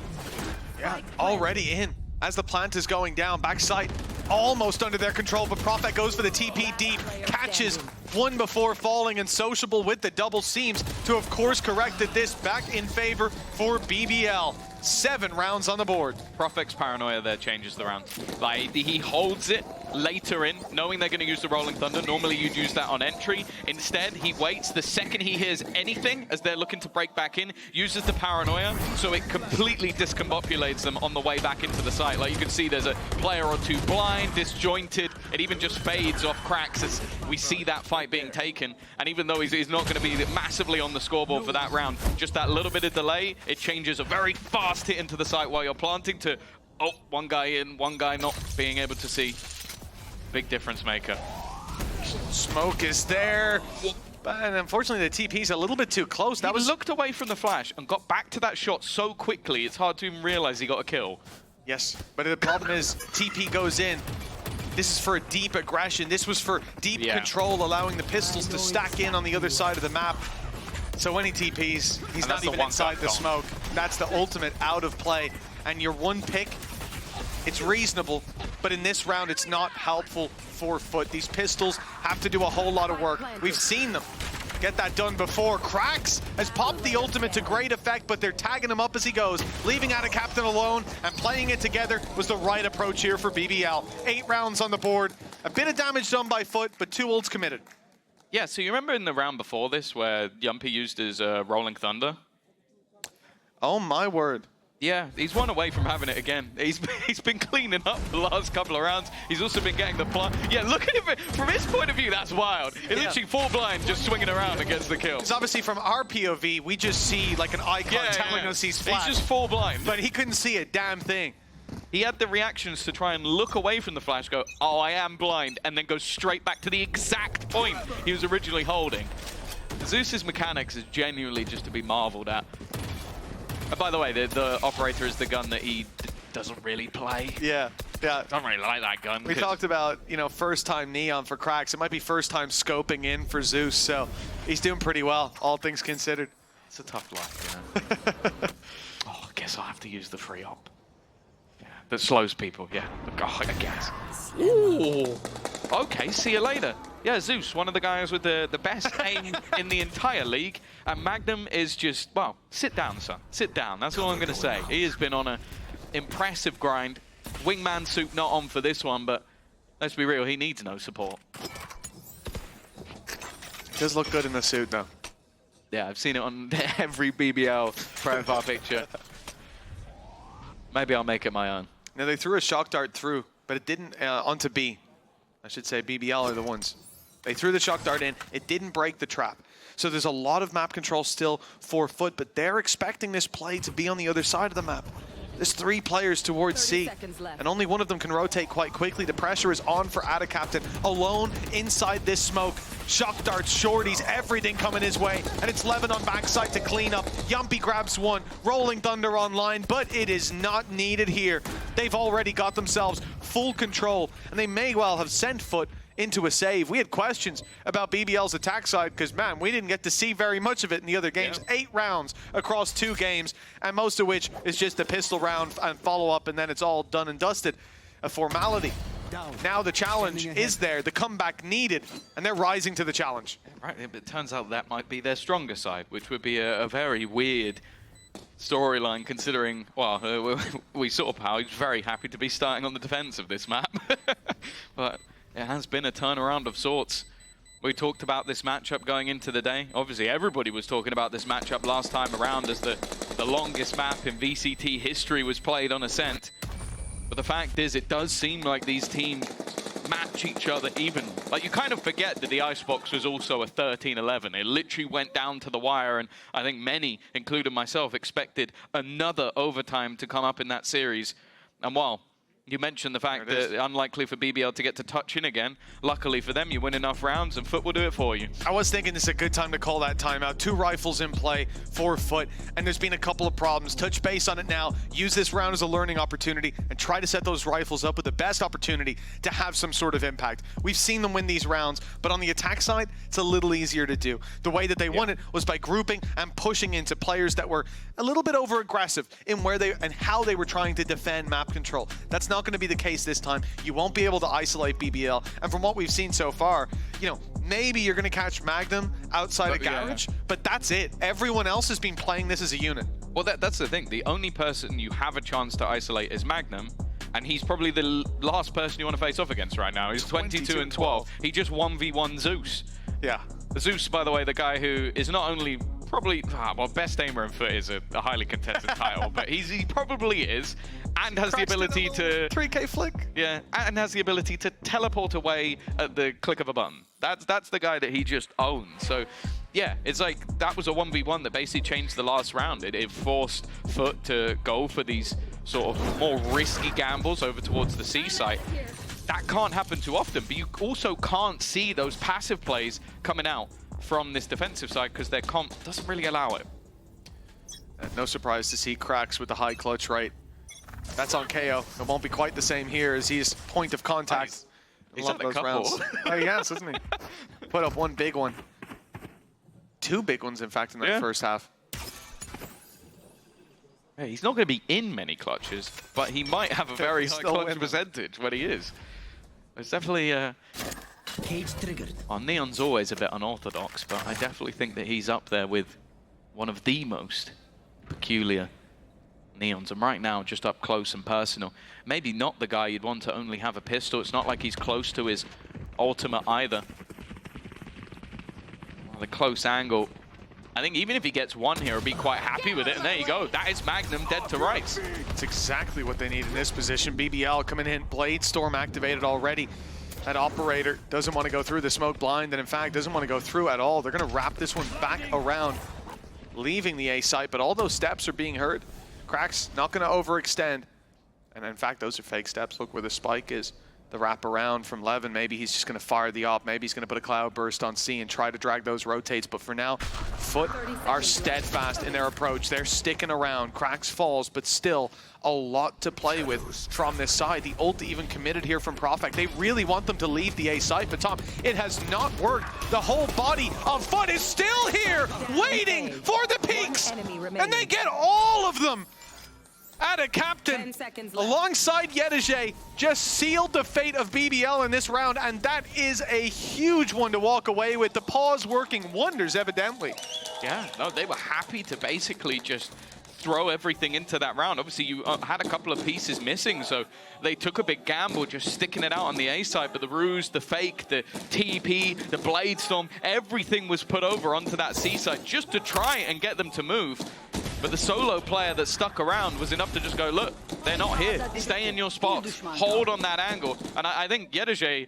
Yeah, already in. As the plant is going down, backside almost under their control, but Prophet goes for the TP deep, catches 1 before falling, and Sociable with the double seems to, of course, corrected this back in favor for BBL. 7 rounds on the board. Prophet's paranoia there changes the round. Like, he holds it later in, knowing they're going to use the Rolling Thunder. Normally you'd use that on entry. Instead, he waits. The second he hears anything as they're looking to break back in, uses the paranoia, so it completely discombobulates them on the way back into the site. Like, you can see there's a player or 2 blind, disjointed. It even just fades off Cracks as we see that fight being taken. And even though he's not going to be massively on the scoreboard for that round, just that little bit of delay, it changes a very fast hit into the site while you're planting to Oh, one guy in, one guy not being able to see. Big difference maker. Smoke is there. But unfortunately, the TP's a little bit too close. That was looked away from the flash and got back to that shot so quickly, it's hard to even realize he got a kill. Yes, but the problem is TP goes in. This is for a deep aggression. This was for deep control, allowing the pistols to stack in on the other side of the map. So when he TPs, he's not even inside the smoke. That's the ultimate out of play. And your one pick, it's reasonable, but in this round, it's not helpful for FUT. These pistols have to do a whole lot of work. We've seen them get that done before. Krax has popped the ultimate to great effect, but they're tagging him up as he goes. Leaving adaptation alone and playing it together was the right approach here for BBL. 8 rounds on the board. A bit of damage done by FUT, but 2 ults committed. Yeah, so you remember in the round before this where Yumpy used his Rolling Thunder? Oh my word. Yeah, he's one away from having it again. He's been cleaning up the last couple of rounds. He's also been getting the plant. Yeah, look at him. From his point of view, that's wild. It's literally full blind, just swinging around and gets the kill. Because obviously from our POV, we just see like an icon telling us he's flat. He's just full blind. But he couldn't see a damn thing. He had the reactions to try and look away from the flash, go, oh, I am blind, and then go straight back to the exact point he was originally holding. Zeus's mechanics is genuinely just to be marveled at. And by the way, the operator is the gun that he doesn't really play. Yeah. Don't really like that gun. We talked about, you know, first time Neon for Krax. It might be first time scoping in for Zeus, so he's doing pretty well, all things considered. It's a tough life, you know. Oh, I guess I'll have to use the free op. Yeah, that slows people, yeah. Oh, I guess. Ooh. Okay, see you later. Yeah, Zeus, one of the guys with the best aim in the entire league. And Magnum is just, well, sit down, son. Sit down. That's all I'm going to say. He has been on an impressive grind. Wingman suit not on for this one, but let's be real, he needs no support. Does look good in the suit, though. Yeah, I've seen it on every BBL profile picture. Maybe I'll make it my own. Now, they threw a shock dart through, but it didn't onto B. I should say BBL are the ones. They threw the shock dart in. It didn't break the trap. So there's a lot of map control still for FUT, but they're expecting this play to be on the other side of the map. There's 3 players towards C, and only one of them can rotate quite quickly. The pressure is on for adaptation, alone inside this smoke. Shock darts, shorties, everything coming his way, and it's Levin on backside to clean up. Yumpy grabs one, Rolling Thunder online, but it is not needed here. They've already got themselves full control, and they may well have sent FUT into a save. We had questions about BBL's attack side because, man, we didn't get to see very much of it in the other games. Yeah. 8 rounds across 2 games, and most of which is just a pistol round and follow-up, and then it's all done and dusted. A formality. Now the challenge is there, the comeback needed, and they're rising to the challenge. Right, but it turns out that might be their stronger side, which would be a very weird storyline considering, well, we saw Power. He's very happy to be starting on the defense of this map. But it has been a turnaround of sorts. We talked about this matchup going into the day. Obviously, everybody was talking about this matchup last time around as the longest map in VCT history was played on Ascent. But the fact is, it does seem like these teams match each other even. Like, you kind of forget that the Icebox was also a 13-11. It literally went down to the wire, and I think many, including myself, expected another overtime to come up in that series. And while you mentioned the fact that unlikely for BBL to get to touch in again. Luckily for them, you win enough rounds and FUT will do it for you. I was thinking this is a good time to call that timeout. 2 rifles in play for FUT, and there's been a couple of problems. Touch base on it now. Use this round as a learning opportunity and try to set those rifles up with the best opportunity to have some sort of impact. We've seen them win these rounds, but on the attack side, it's a little easier to do. The way that they won it was by grouping and pushing into players that were a little bit over aggressive in where they and how they were trying to defend map control. That's not going to be the case this time. You won't be able to isolate BBL, and from what we've seen so far, you know, maybe you're going to catch Magnum outside a garage, but that's it. Everyone else has been playing this as a unit. Well, that's the thing. The only person you have a chance to isolate is Magnum, and he's probably the last person you want to face off against right now. He's 22 and 12. He just 1v1 Zeus. Yeah. Zeus, by the way, the guy who is not only probably, well, best aimer in FUT is a highly contested title, but he probably is, and has the ability to 3K flick. Yeah, and has the ability to teleport away at the click of a button. That's the guy that he just owns. So yeah, it's like that was a 1v1 that basically changed the last round. It forced FUT to go for these sort of more risky gambles over towards the C site. That can't happen too often, but you also can't see those passive plays coming out from this defensive side because their comp doesn't really allow it. No surprise to see Cracks with the high clutch rate. That's on KO. It won't be quite the same here as he's point of contact. He's Love had a those couple. rounds. Oh, yes, isn't he? Put up one big one. Two big ones, in fact, in that first half. Yeah, he's not going to be in many clutches, but he might have a very high clutch percentage when he is. It's definitely... Cage triggered. Well, Neon's always a bit unorthodox, but I definitely think that he's up there with one of the most peculiar Neons. And right now, just up close and personal. Maybe not the guy you'd want to only have a pistol. It's not like he's close to his ultimate either. Well, the close angle. I think even if he gets one here, he'll be quite happy with it. And there you go. That is Magnum dead to rights. It's exactly what they need in this position. BBL coming in, Blade Storm activated already. That operator doesn't want to go through the smoke blind, and in fact doesn't want to go through at all. They're going to wrap this one back around, leaving the A site, but all those steps are being heard. Cracks not going to overextend. And in fact, those are fake steps. Look where the spike is. The wrap around from Levin. Maybe he's just going to fire the op. Maybe he's going to put a cloud burst on C and try to drag those rotates. But for now, FUT are steadfast in their approach. They're sticking around. Cracks falls, but still a lot to play with from this side. The ult even committed here from Profec. They really want them to leave the A site, but Tom, it has not worked. The whole body of FUT is still here, waiting for the peaks. And they get all of them. Adaptation, alongside Yedege, just sealed the fate of BBL in this round, and that is a huge one to walk away with. The pause working wonders, evidently. Yeah, no, they were happy to basically just throw everything into that round. Obviously, you had a couple of pieces missing, so they took a big gamble just sticking it out on the A side, but the ruse, the fake, the TP, the Blade Storm, everything was put over onto that C side just to try and get them to move. But the solo player that stuck around was enough to just go, look, they're not here. Stay in your spots. Hold on that angle. And I think Yedege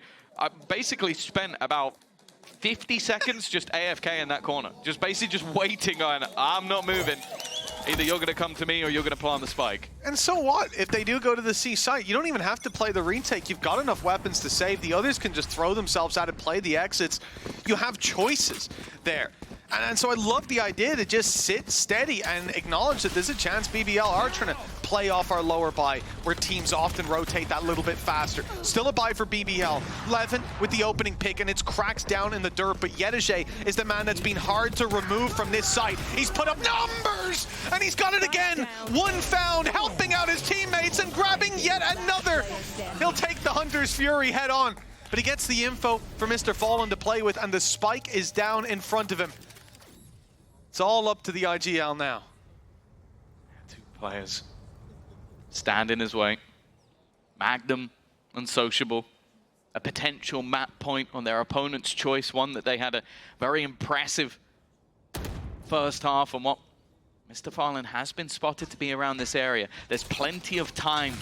basically spent about 50 seconds just AFK in that corner. Just basically just waiting on, I'm not moving. Either you're going to come to me or you're going to plant the spike. And so what? If they do go to the C site, you don't even have to play the retake. You've got enough weapons to save. The others can just throw themselves at it, play the exits. You have choices there. And so I love the idea to just sit steady and acknowledge that there's a chance BBL are trying to play off our lower buy, where teams often rotate that little bit faster. Still a buy for BBL. Levin with the opening pick, and it's Cracks down in the dirt, but Yedege is the man that's been hard to remove from this site. He's put up numbers, and he's got it again. One found, helping out his teammates and grabbing yet another. He'll take the Hunter's Fury head on, but he gets the info for Mr. Fallen to play with, and the spike is down in front of him. It's all up to the IGL now. Two players stand in his way. Magnum, unsociable. A potential map point on their opponent's choice. One that they had a very impressive first half on what Mr. Fallen has been spotted to be around this area. There's plenty of time.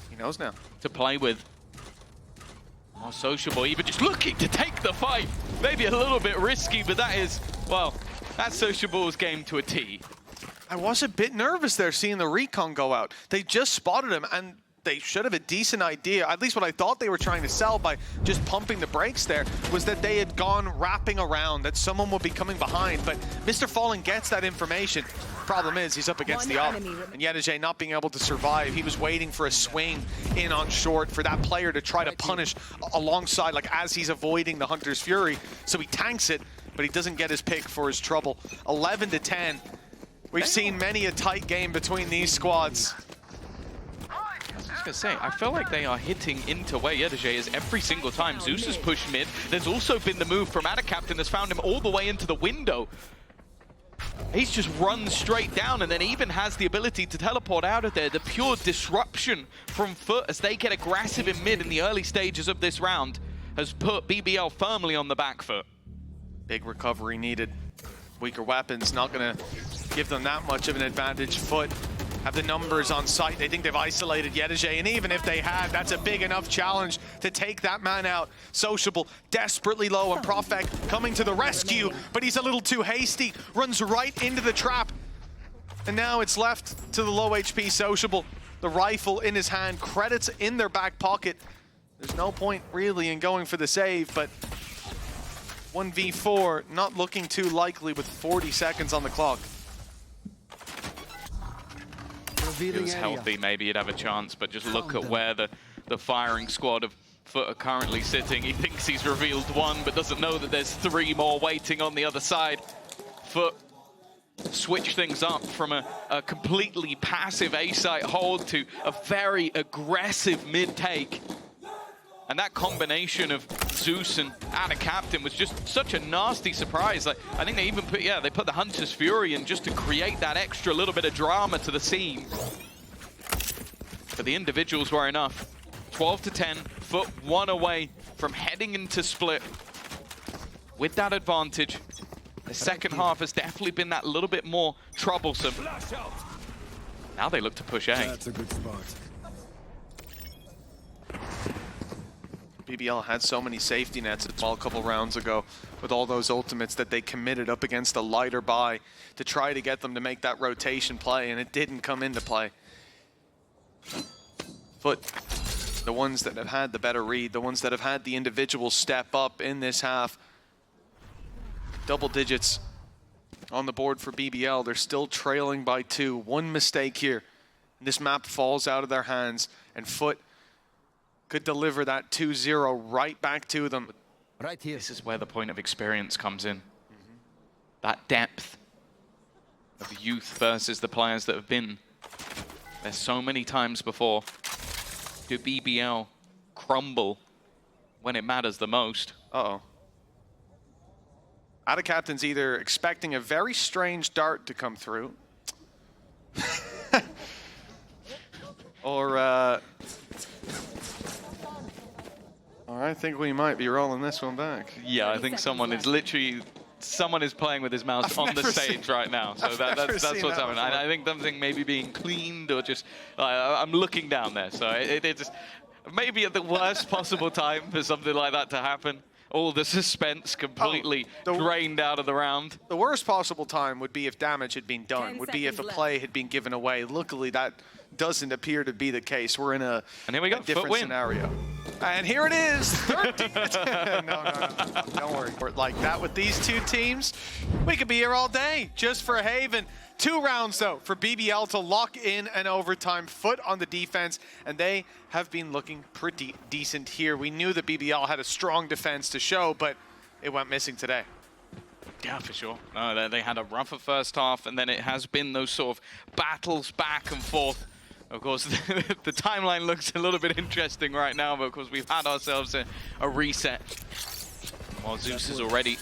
He knows now. To play with. More sociable, even just looking to take the fight. Maybe a little bit risky, but that is, well, that's Sociable's game to a T. I was a bit nervous there seeing the recon go out. They just spotted him, and they should have a decent idea. At least what I thought they were trying to sell by just pumping the brakes there was that they had gone wrapping around, that someone would be coming behind. But Mr. Fallen gets that information. Problem is, he's up against the op. And Yedege not being able to survive. He was waiting for a swing in on short for that player to try to punish alongside, like as he's avoiding the Hunter's Fury. So he tanks it, but he doesn't get his pick for his trouble. 11-10. We've seen many a tight game between these squads. I was just going to say, I feel like they are hitting into where Yedege is every single time. Zeus has pushed mid. There's also been the move from Adaptation that's found him all the way into the window. He's just run straight down and then even has the ability to teleport out of there. The pure disruption from FUT as they get aggressive in mid in the early stages of this round has put BBL firmly on the back foot. Big recovery needed. Weaker weapons not going to give them that much of an advantage. FUT have the numbers on site. They think they've isolated Yedege, and even if they had, that's a big enough challenge to take that man out. Sociable desperately low, and Profec coming to the rescue, but he's a little too hasty. Runs right into the trap. And now it's left to the low HP Sociable. the rifle in his hand, credits in their back pocket. There's no point really in going for the save, but 1v4 not looking too likely with 40 seconds on the clock. If he was healthy, maybe he'd have a chance, but just look at where the firing squad of FUT are currently sitting. He thinks he's revealed one, but doesn't know that there's 3 more waiting on the other side. FUT switch things up from a completely passive A-site hold to a very aggressive mid-take. And that combination of Zeus and Adaptation was just such a nasty surprise. Like, I think they even put, they put the Hunter's Fury in just to create that extra little bit of drama to the scene. But the individuals were enough. 12-10, FUT 1 away from heading into split with that advantage. The second half has definitely been that little bit more troublesome. Now they look to push A. That's a good spot. BBL had so many safety nets as well a couple rounds ago with all those ultimates that they committed up against a lighter buy to try to get them to make that rotation play, and it didn't come into play. FUT, the ones that have had the better read, the ones that have had the individual step up in this half. Double digits on the board for BBL. They're still trailing by 2. One mistake here, and this map falls out of their hands, and FUT could deliver that 2-0 right back to them. Right here. This is where the point of experience comes in. That depth of youth versus the players that have been there so many times before. Do BBL crumble when it matters the most? Uh-oh. Adaptation's either expecting a very strange dart to come through, or I think we might be rolling this one back. Yeah, I think someone is playing with his mouse on the stage right now. So that's what's happening. I think something maybe being cleaned or just, I'm looking down there. So it's maybe at the worst possible time for something like that to happen. All the suspense completely drained out of the round. The worst possible time would be if damage had been done, would be if a play had been given away. Luckily, that doesn't appear to be the case. We're in a different scenario. And here it is, 13. No, don't worry. Like that with these two teams, we could be here all day just for Haven. 2 rounds, though, for BBL to lock in an overtime. FUT on the defense, and they have been looking pretty decent here. We knew that BBL had a strong defense to show, but it went missing today. Yeah, for sure. No, they had a rougher first half, and then it has been those sort of battles back and forth. Of course, the timeline looks a little bit interesting right now, but of course we've had ourselves a reset. While Zeus is already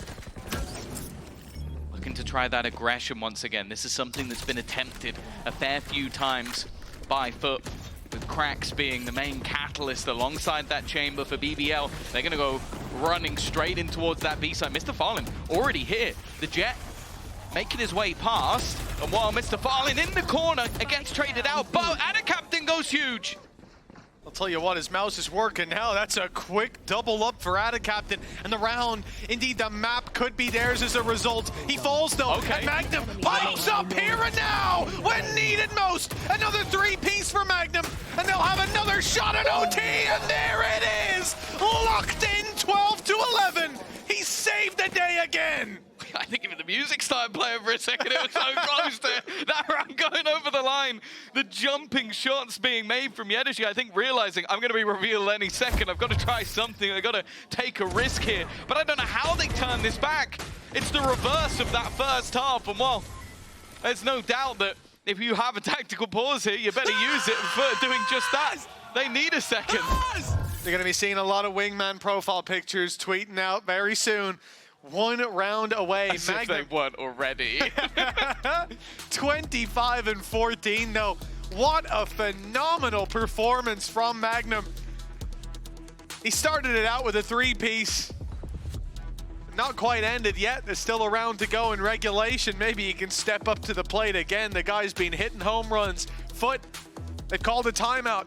looking to try that aggression once again. This is something that's been attempted a fair few times by FUT, with Cracks being the main catalyst alongside that chamber for BBL. They're going to go running straight in towards that B side. Mr. Fallen already here. The Jet making his way past, and while Mr. Fallen in the corner, it gets traded out, but Adaptation goes huge. I'll tell you what, his mouse is working now. That's a quick double up for Adaptation, and the round, indeed the map could be theirs as a result. He falls though, and Magnum pipes up here and now when needed most. Another 3-piece for Magnum, and they'll have another shot at OT, and there it is! Locked in 12-11. He saved the day again. I think even the music started playing for a second. It was so close to that round going over the line. The jumping shots being made from Yedeshi, I think realizing I'm going to be revealed any second. I've got to try something. I've got to take a risk here. But I don't know how they turn this back. It's the reverse of that first half. And well, there's no doubt that if you have a tactical pause here, you better use it for doing just that. They need a second. They're going to be seeing a lot of wingman profile pictures tweeting out very soon. 1 round away. As if they weren't already. 25-14. No, what a phenomenal performance from Magnum. He started it out with a 3-piece. Not quite ended yet. There's still a round to go in regulation. Maybe he can step up to the plate again. The guy's been hitting home runs. FUT, they called a timeout.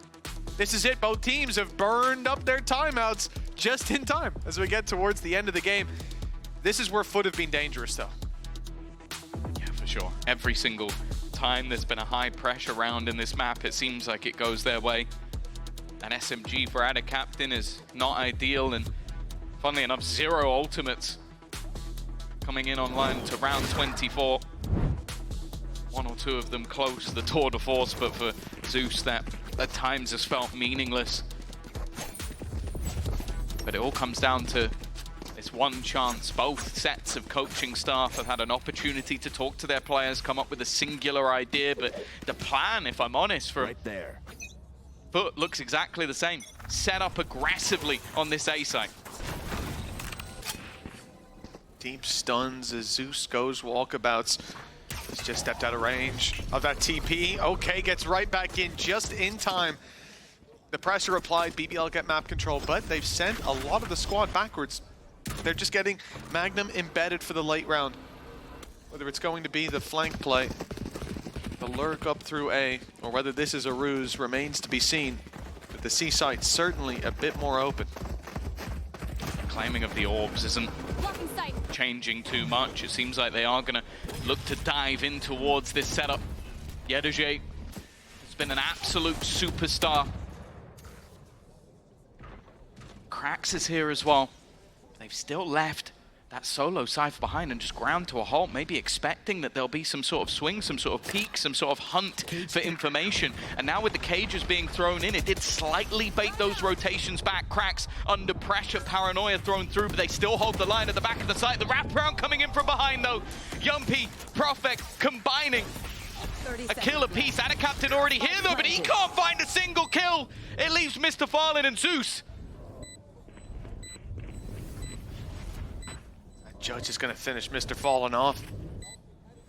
This is it. Both teams have burned up their timeouts just in time as we get towards the end of the game. This is where FUT have been dangerous, though. Yeah, for sure. Every single time there's been a high pressure round in this map, it seems like it goes their way. An SMG for Adaptation is not ideal, and funnily enough, 0 ultimates coming in online to round 24. 1 or 2 of them close the tour de force, but for Zeus that at times has felt meaningless. But it all comes down to this one chance. Both sets of coaching staff have had an opportunity to talk to their players, come up with a singular idea, but the plan, if I'm honest, from Right there. FUT looks exactly the same. Set up aggressively on this A site. Deep stuns as Zeus goes walkabouts. He's just stepped out of range of that TP. Okay, gets right back in just in time. The pressure applied, BBL get map control, but they've sent a lot of the squad backwards. They're just getting Magnum embedded for the late round. Whether it's going to be the flank play, the lurk up through A, or whether this is a ruse remains to be seen. But the C site's certainly a bit more open. Claiming of the orbs isn't changing too much. It seems like they are going to look to dive in towards this setup. Yedege has been an absolute superstar. Krax is here as well. They've still left that solo Cypher behind and just ground to a halt, maybe expecting that there'll be some sort of swing, some sort of peek, some sort of hunt for information. And now with the cages being thrown in, it did slightly bait those rotations back. Krax under pressure, paranoia thrown through, but they still hold the line at the back of the site. The wraparound coming in from behind though. Yumpy, Profek combining a kill apiece. Adaptation already here though, but he can't find a single kill. It leaves Mr. Fallen and Zeus. Judge is going to finish Mr. Fallen off.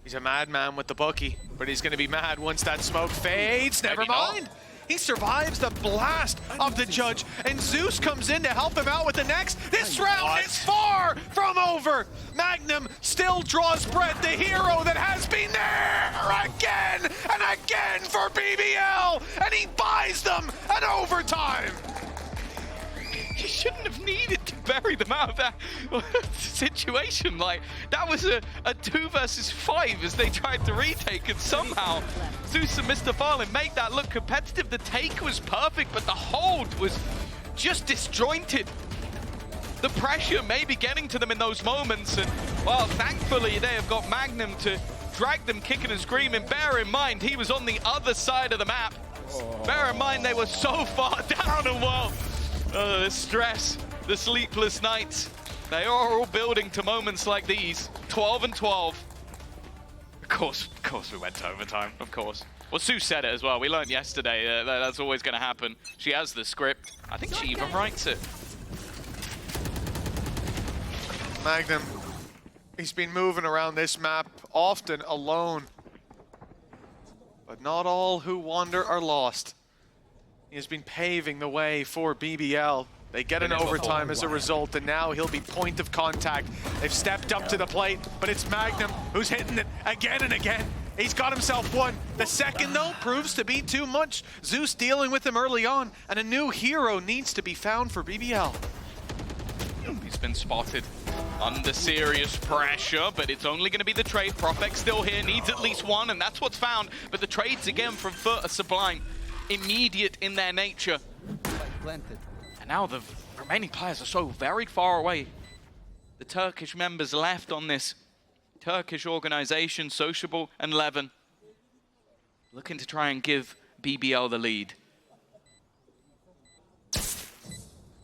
He's a madman with the bookie, but he's going to be mad once that smoke fades. Never mind. He survives the blast of the Judge, and Zeus comes in to help him out with the next. This round is far from over. Magnum still draws breath, the hero that has been there again and again for BBL, and he buys them an overtime. You shouldn't have needed to bury them out of that situation. Like, that was a 2 versus 5 as they tried to retake, and somehow Zeus and Mr. Fallen make that look competitive. The take was perfect, but the hold was just disjointed. The pressure may be getting to them in those moments, and, well, thankfully they have got Magnum to drag them kicking and screaming. Bear in mind, he was on the other side of the map. Bear in mind, they were so far down and well. The stress, the sleepless nights, they are all building to moments like these. 12 and 12. Of course we went to overtime, of course. Well, Sue said it as well. We learned yesterday that's always going to happen. She has the script. I think she even writes it. Magnum, he's been moving around this map often alone. But not all who wander are lost. He has been paving the way for BBL. They get an overtime as a result, and now he'll be point of contact. They've stepped up to the plate, but it's Magnum who's hitting it again and again. He's got himself one. The second, though, proves to be too much. Zeus dealing with him early on, and a new hero needs to be found for BBL. He's been spotted under serious pressure, but it's only going to be the trade. Profek still here, needs at least one, and that's what's found. But the trades again from FUT are sublime. Immediate in their nature. And now the remaining players are so very far away. The Turkish members left on this Turkish organization, Sociable and Levin, looking to try and give BBL the lead.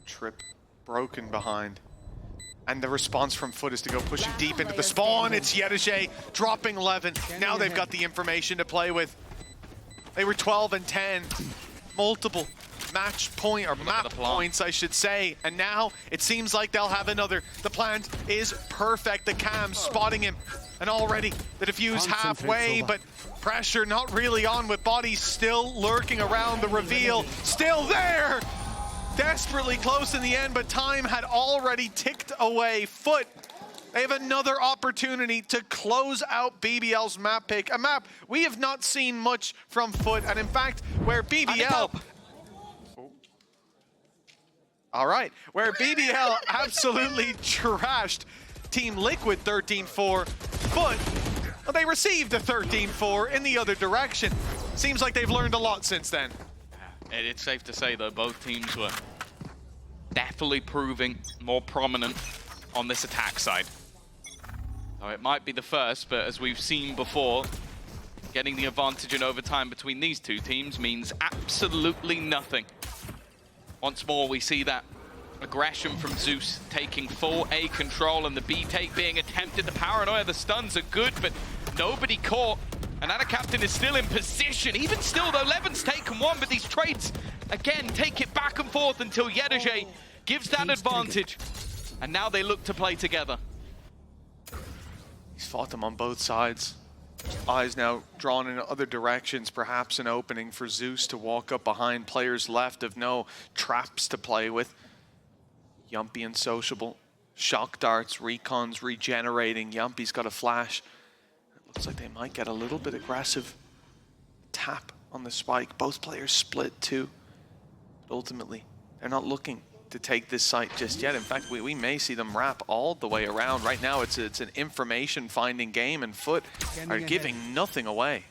Trip broken behind. And the response from FUT is to go pushing deep into the spawn. It's Yedege dropping Levin. Now they've got the information to play with. They were 12 and 10, multiple match point, or map points, I should say. And now it seems like they'll have another. The plant is perfect. The cam spotting him. And already the defuse halfway, but pressure not really on, with bodies still lurking around. The reveal still there. Desperately close in the end, but time had already ticked away. FUT, they have another opportunity to close out BBL's map pick. A map we have not seen much from FUT, and in fact, where BBL... All right, where BBL absolutely trashed Team Liquid 13-4, FUT Well, they received a 13-4 in the other direction. Seems like they've learned a lot since then. It's safe to say, though, both teams were definitely proving more prominent on this attack side. So it might be the first, but as we've seen before, getting the advantage in overtime between these two teams means absolutely nothing. Once more, we see that aggression from Zeus taking full A control and the B take being attempted. The paranoia, the stuns are good, but nobody caught. And Captain is still in position. Even still, though, Levin's taken one, but these trades, again, take it back and forth until Yedege gives that advantage. And now they look to play together. He's fought them on both sides. Eyes now drawn in other directions, perhaps an opening for Zeus to walk up behind players left of no traps to play with. Yumpy and Sociable, shock darts, recons regenerating. Yumpy's got a flash. It looks like they might get a little bit aggressive. Tap on the spike. Both players split too. But ultimately, they're not looking to take this site just yet. In fact, we may see them wrap all the way around. Right now, it's an information finding game, and FUT are giving nothing away.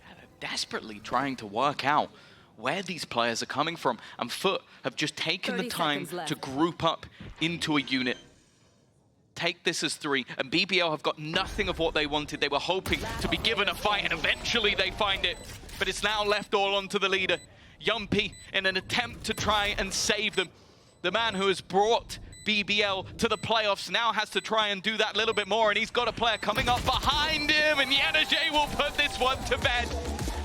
Yeah, they're desperately trying to work out where these players are coming from, and FUT have just taken the time to group up into a unit. Take this as 3, and BBL have got nothing of what they wanted. They were hoping to be given a fight, and eventually they find it. But it's now left all onto the leader. Yumpy, in an attempt to try and save them. The man who has brought BBL to the playoffs now has to try and do that little bit more, and he's got a player coming up behind him, and Yedege will put this one to bed.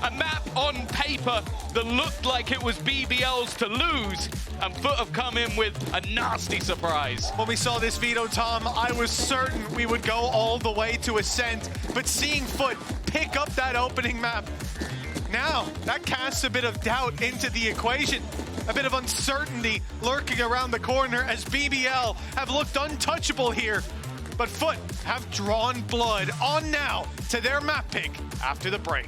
A map on paper that looked like it was BBL's to lose, and FUT have come in with a nasty surprise. When we saw this Veto, Tom, I was certain we would go all the way to Ascent, but seeing FUT pick up that opening map, now that casts a bit of doubt into the equation. A bit of uncertainty lurking around the corner as BBL have looked untouchable here. But FUT have drawn blood. On now to their map pick after the break.